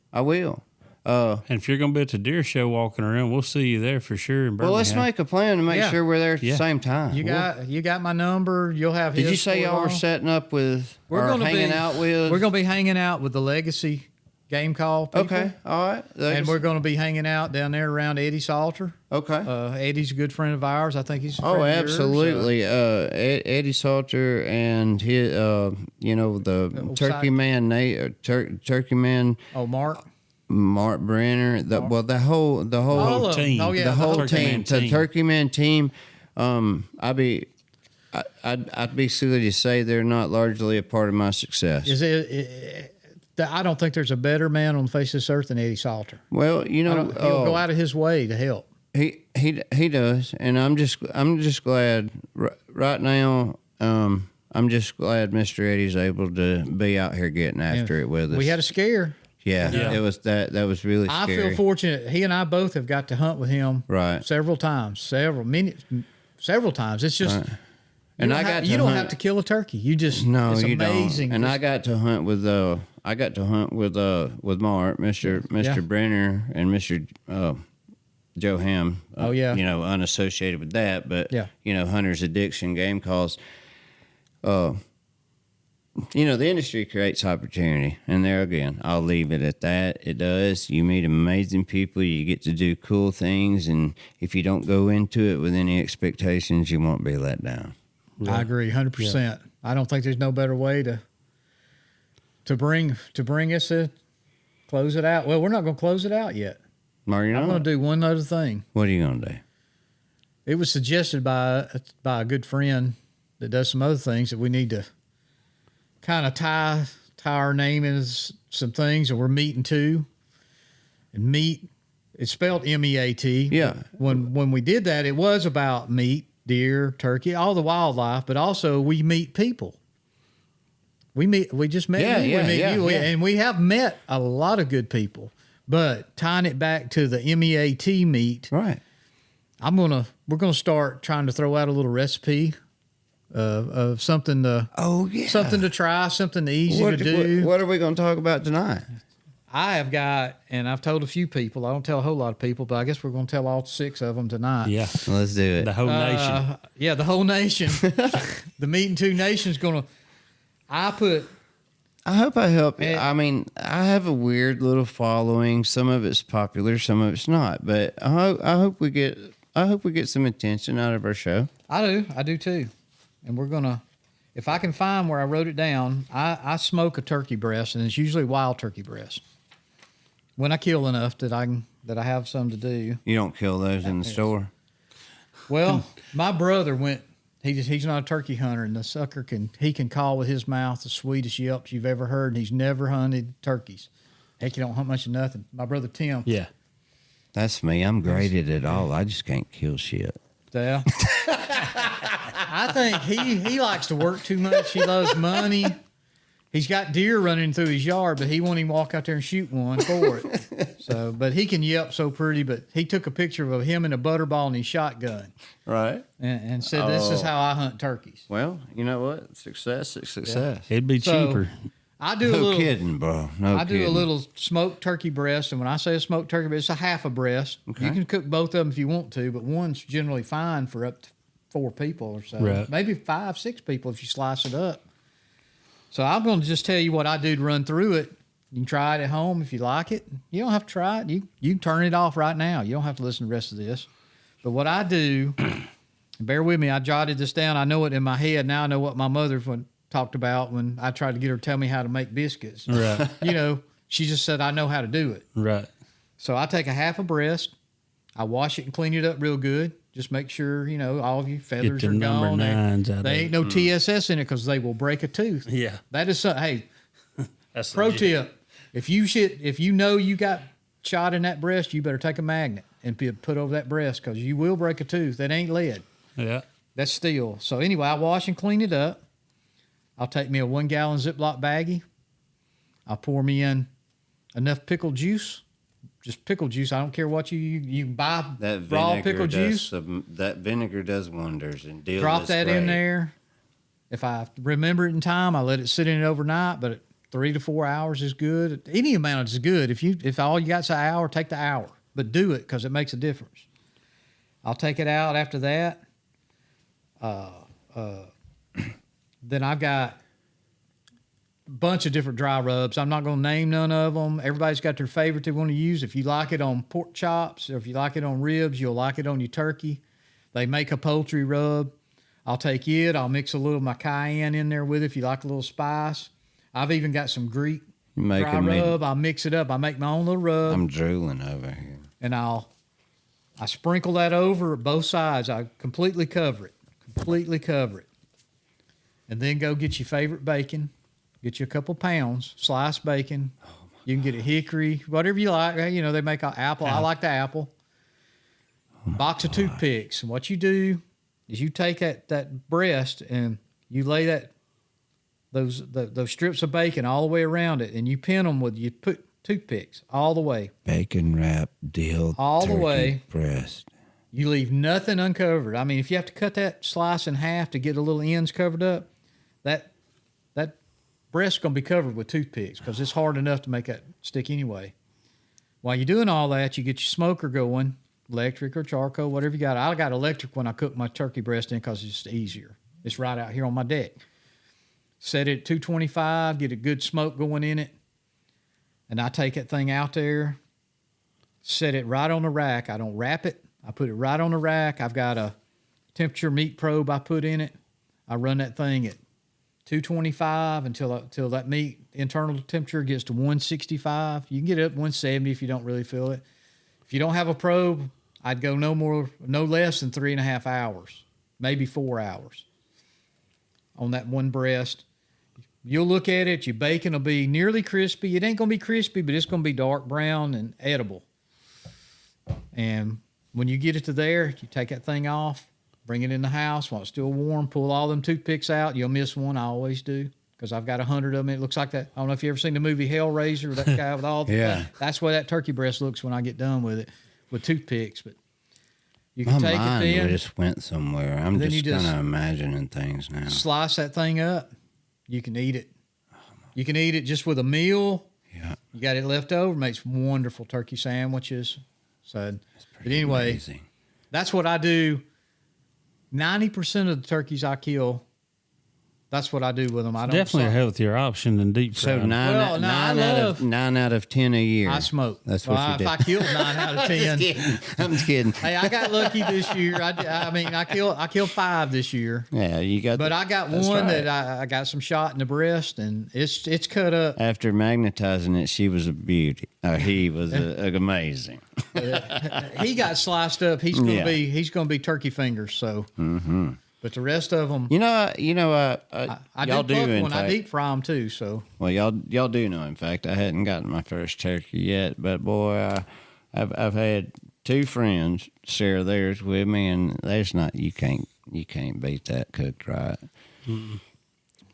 And if you're going to be at the deer show walking around, we'll see you there for sure in Birmingham. Well, let's make a plan to make sure we're there at the same time. You got my number. You'll have his. Did you say y'all were setting up with hanging out with? We're going to be hanging out with the Legacy Game Call people. Okay, all right. And we're going to be hanging out down there around Eddie Salter. Okay. Eddie's a good friend of ours. I think he's a friend absolutely. Of yours, Eddie Salter and his, the Turkey Man, Turkey Man. Oh, Mark. Mark Brenner, the whole All of them. team. Oh, yeah. the whole Turkey team, Man the team. Turkey Man team. I'd be silly to say they're not largely a part of my success. Is I don't think there's a better man on the face of this earth than Eddie Salter. Well, you know, He'll go out of his way to help. he does, and I'm just glad right now. I'm just glad Mr. Eddie's able to be out here getting after it with us. We had a scare. Yeah, it was that was really I scary. feel fortunate. He and I both have got to hunt with him Right. several times. Several times. It's just And you don't have to kill a turkey. You just it's you amazing. don't. And Just- I got to hunt with Mark, Mr. Brenner, and Mr. Joe Ham. Oh, yeah. You know, unassociated with that, but Yeah. you know, Hunter's Addiction game calls. You know, the industry creates opportunity, and there again, I'll leave it at that. It does. You meet amazing people. You get to do cool things, and if you don't go into it with any expectations, you won't be let down. I agree, 100%. I don't think there's no better way to bring us to close it out. Well, we're not going to close it out yet. Mario, I'm going to do one other thing. what are you going to do? It was suggested by a good friend that does some other things that we need to kind of tie our name into some things, and we're meeting too. And meat, it's spelled MEAT. Yeah. When we did that, it was about meat, deer, turkey, all the wildlife, but also we meet people. We just met you. We met you. And we have met a lot of good people. But tying it back to the MEAT meat, Right. we're gonna start trying to throw out a little recipe of something something to try, something easy to do. What are we going to talk about tonight? I have got, and I've told a few people. I don't tell a whole lot of people, but I guess we're going to tell all 6 of them tonight. Yeah. Let's do it. The whole nation. Yeah, the whole nation. The Meeting Two Nations going to. I hope I help. Eh. I mean, I have a weird little following. Some of it's popular, some of it's not. But I hope we get some attention out of our show. I do too, and we're gonna. If I can find where I wrote it down, I smoke a turkey breast, and it's usually wild turkey breast. When I kill enough that I have some to do. You don't kill those in the store. Well, my brother went. He's not a turkey hunter, and the sucker can call with his mouth the sweetest yelps you've ever heard. And he's never hunted turkeys. Heck, you don't hunt much of nothing. My brother Tim. Yeah. That's me. I'm great at it all. I just can't kill shit. Yeah. I think he likes to work too much. He loves money. He's got deer running through his yard, but he won't even walk out there and shoot one for it. So, but he can yelp so pretty. But he took a picture of him in a butterball and his shotgun, Right. and said, "This is how I hunt turkeys." Well, you know what? Success is success. It'd be So, cheaper. I do a No little. kidding, bro. No I kidding. do a little smoked turkey breast, and when I say a smoked turkey breast, it's a half a breast. Okay. You can cook both of them if you want to, but one's generally fine for up to 4 people or so. Right. Maybe 5, 6 people if you slice it up. So I'm going to just tell you what I do to run through it. You can try it at home if you like it. You don't have to try it. You can turn it off right now. You don't have to listen to the rest of this. But what I do, bear with me, I jotted this down. I know it in my head. Now I know what my mother talked about when I tried to get her to tell me how to make biscuits. Right. You know, she just said, I know how to do it. Right. So I take a half a breast. I wash it and clean it up real good. Just make sure, you know, all of your feathers the are number gone. nines out of They it. ain't no TSS in it because they will break a tooth. Yeah. That is something. Hey, That's pro legit. tip: if you know you got shot in that breast, you better take a magnet and put over that breast because you will break a tooth. That ain't lead. Yeah. That's steel. So anyway, I wash and clean it up. I'll take me a 1 gallon Ziploc baggie. I'll pour me in enough pickle juice. Just pickle juice. I don't care what you buy That raw vinegar pickle juice. That vinegar does wonders. And dill Drop is that great. in there. If I remember it in time, I let it sit in it overnight. But 3 to 4 hours is good. Any amount is good. If all you got's an hour, take the hour. But do it because it makes a difference. I'll take it out after that. Then I've got a bunch of different dry rubs. I'm not going to name none of them. Everybody's got their favorite they want to use. If you like it on pork chops or if you like it on ribs, you'll like it on your turkey. They make a poultry rub. I'll take it. I'll mix a little of my cayenne in there with it if you like a little spice. I've even got some Greek You're making dry me. rub. I'll mix it up. I make my own little rub. I'm drooling over here. And I sprinkle that over both sides. I completely cover it. And then go get your favorite bacon. Get you a couple pounds, sliced bacon. You can get a hickory, whatever you like. You know, they make an apple. I like the apple. Box of toothpicks. And what you do is you take that breast and you lay those strips of bacon all the way around it, and you pin them you put toothpicks all the way. Bacon wrap dill all the way breast. You leave nothing uncovered. I mean, if you have to cut that slice in half to get the little ends covered up, that breast's going to be covered with toothpicks because it's hard enough to make that stick anyway. While you're doing all that, you get your smoker going, electric or charcoal, whatever you got. I got electric when I cook my turkey breast in because it's just easier. It's right out here on my deck. Set it at 225, get a good smoke going in it. And I take that thing out there, set it right on the rack. I don't wrap it. I put it right on the rack. I've got a temperature meat probe I put in it. I run that thing at 225 until that meat internal temperature gets to 165. You can get it up 170 if you don't really feel it. If you don't have a probe, I'd go no less than 3.5 hours, maybe 4 hours on that one breast. You'll look at it. Your bacon will be nearly crispy. It ain't going to be crispy, but it's going to be dark brown and edible. And when you get it to there, you take that thing off, bring it in the house while it's still warm, pull all them toothpicks out. You'll miss one. I always do because I've got 100 of them. It looks like that. I don't know if you ever seen the movie Hellraiser, that guy with all the Yeah. That's what that turkey breast looks when I get done with it with toothpicks. But you can My take mind it then. just went somewhere. I'm Then just you kind just of imagining things now. Slice that thing up. You can eat it. You can eat it just with a meal. Yeah. You got it left over. Makes wonderful turkey sandwiches. So, but anyway, Amazing. that's what I do. 90% of the turkeys I kill, that's what I do with them. I don't Definitely a salt. healthier option than deep So fried. Well, no, I love- 9 out of 10 a year. I smoke. That's what you if did. I killed 9 out of 10. I'm just kidding. Hey, I got lucky this year. I killed 5 this year. Yeah, you got. But I got that's one right. that I got some shot in the breast, and it's cut up. After magnetizing it, she was a beauty. He was amazing. He got sliced up. He's gonna Yeah. be turkey fingers. So, but the rest of them, I do y'all do cook in one. I fact. deep fry them too. So, Well, y'all do know. In fact, I hadn't gotten my first turkey yet, but boy, I've had 2 friends share theirs with me, and there's not you can't beat that cooked right.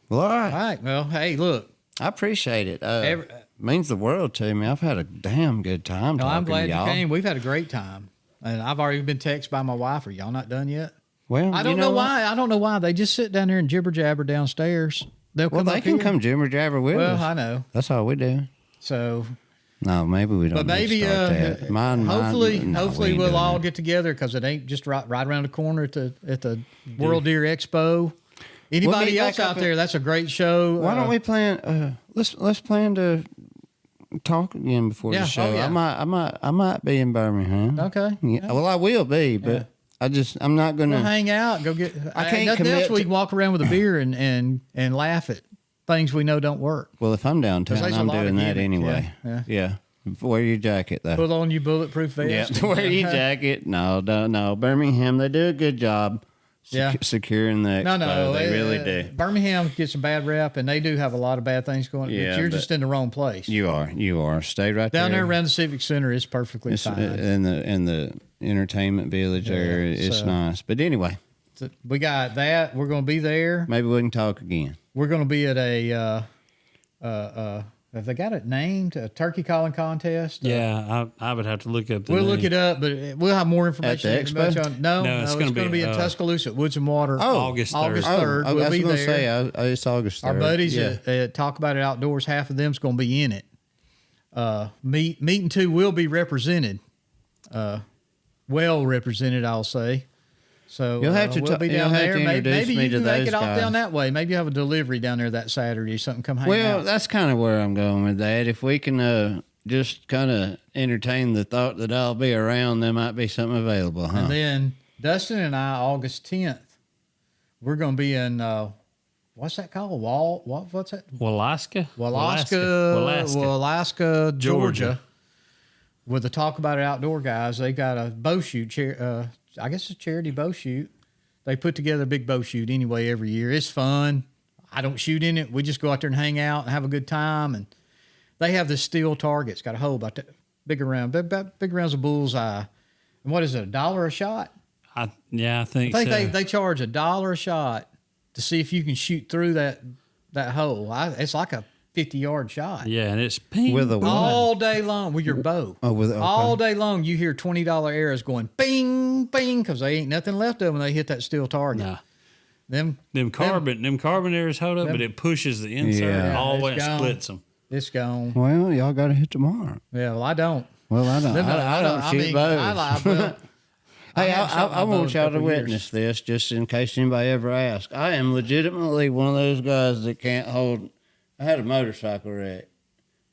Well, all right. all right. Well, hey, look. I appreciate it. Every- Means the world to me. I've had a damn good time No, talking I'm glad to you y'all. came. We've had a great time, and I've already been texted by my wife. Are y'all not done yet? Well, I you don't know what? why. I don't know why they just sit down there and jibber jabber downstairs. They'll Well, come they up can here. come jibber jabber with Well, us. I know. That's all we do. So, No, maybe we don't. but need to maybe start that. Mine, hopefully no, we hopefully ain't we'll doing all that. get together because it ain't just right around the corner at the World Deer Expo. Anybody meet else back out up there? That's a great show. Why don't we plan? Let's plan to talk again before Yeah, the show. oh, yeah. I might be in Birmingham. Okay. Yeah, well, I will be, but I'm not We'll gonna. hang out. Go get. I can't nothing commit else. We to- can walk around with a beer and laugh at things we know don't work. Well, if I'm downtown, 'Cause there's a I'm lot of doing that gimmicks, anyway. yeah. Wear your jacket though. Put on your bulletproof Yeah, vest. wear your jacket. No. Birmingham, they do a good job. Yeah. Securing the expo. No, they really do. Birmingham gets a bad rep, and they do have a lot of bad things going. Yeah, but you're but just in the wrong place. You are. Stay right Down there there. around the Civic Center is perfectly It's, fine. in the entertainment village area. It's so- nice. But anyway, So we got that. We're going to be there. maybe we can talk again. We're going to be at a. Have they got it named? A turkey calling contest? Yeah, I would have to look up the We'll name. look it up, but we'll have more information. At the pretty much expo? on- no, No, it's it's going to gonna be be, in Tuscaloosa at Woods and Water. August 3rd. August 3rd. I We'll was be going to there. say it's August 3rd. Our buddies Yeah. at Talk About It Outdoors, half of them's going to be in it. Meeting 2 will be represented, well represented, I'll say. So You'll have to we'll be you'll down have there. to Maybe introduce you me to can make those it off guys. down that way. Maybe you have a delivery down there that Saturday or something. Come hang Well, out. that's kind of where I'm going with that. If we can just kind of entertain the thought that I'll be around, there might be something available, huh? And then Dustin and I, August 10th, we're going to be in what's that called? What's that? Walaska? Alaska, Georgia. With the Talk About It Outdoor guys, they got a bow shoot. I guess it's a charity bow shoot. They put together a big bow shoot anyway every year. It's fun. I don't shoot in it. We just go out there and hang out and have a good time. And they have this steel target. It's got a hole about that big around, big around as a bullseye. And what is it? $1 a shot? I think so. they charge $1 a shot to see if you can shoot through that hole. It's like a 50-yard shot. Yeah, and it's ping with a all day long with your bow. Oh, all day long you hear $20 arrows going bing, bing, because they ain't nothing left of them when they hit that steel target. Nah. Them carbon arrows hold up, but it pushes the insert all the way and splits them. It's gone. Well, y'all got to hit tomorrow. Yeah, well, I don't. Well, I don't. I don't shoot bows. Hey, I want y'all to witness this, just in case anybody ever asks. I am legitimately one of those guys that can't hold. I had a motorcycle wreck,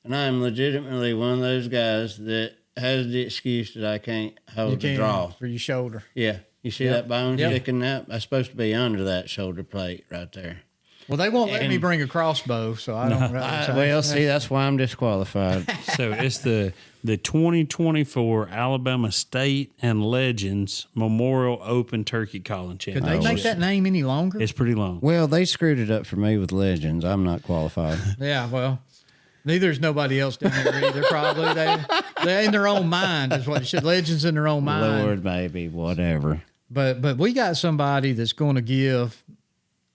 and I am legitimately one of those guys that has the excuse that I can't hold the draw for your shoulder. Yeah, you see that bone sticking out? That's supposed to be under that shoulder plate right there. Well, they won't let me bring a crossbow, so I don't. Well, see, that's why I'm disqualified. So it's the 2024 Alabama State and Legends Memorial Open Turkey Calling Could Championship. they make that name any longer? It's pretty long. Well, they screwed it up for me with Legends. I'm not qualified. Yeah, well, neither is nobody else down there either. Probably they're in their own mind is what it should. Legends in their own mind. Lord, baby, whatever. But we got somebody that's going to give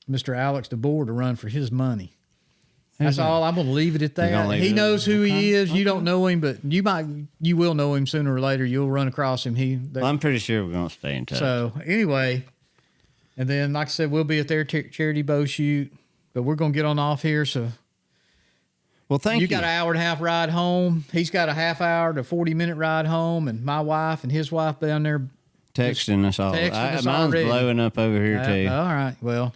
Mr. Alex DeBoer to run for his money. That's all. I'm going to leave it at that. He knows who he is. You don't know him, but you will know him sooner or later. You'll run across him. I'm pretty sure we're going to stay in touch. So anyway, and then like I said, we'll be at their charity bow shoot, but we're going to get on off here. So, well, thank you. You got an hour and a half ride home. He's got a half hour to 40-minute ride home, and my wife and his wife down there texting us all. Mine's already blowing up over here too. All right. Well.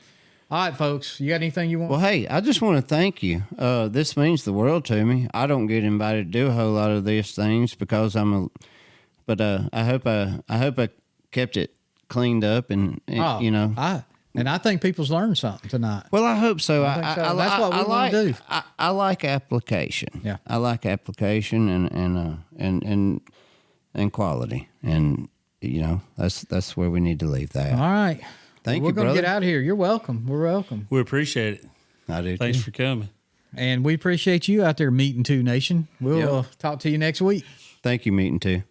All right, folks. You got anything you want? Well, hey, I just want to thank you. This means the world to me. I don't get invited to do a whole lot of these things because but I hope I kept it cleaned up and you know. I think people's learned something tonight. Well, I hope so. That's what we want to do. I like application. Yeah, I like application and quality, and you know that's where we need to leave that. All right. Thank you, We're going to brother. get out of here. You're welcome. We're welcome. We appreciate it. I do. Thanks too. for coming. And we appreciate you out there, Meeting Two Nation. We'll talk to you next week. Thank you, Meeting Two.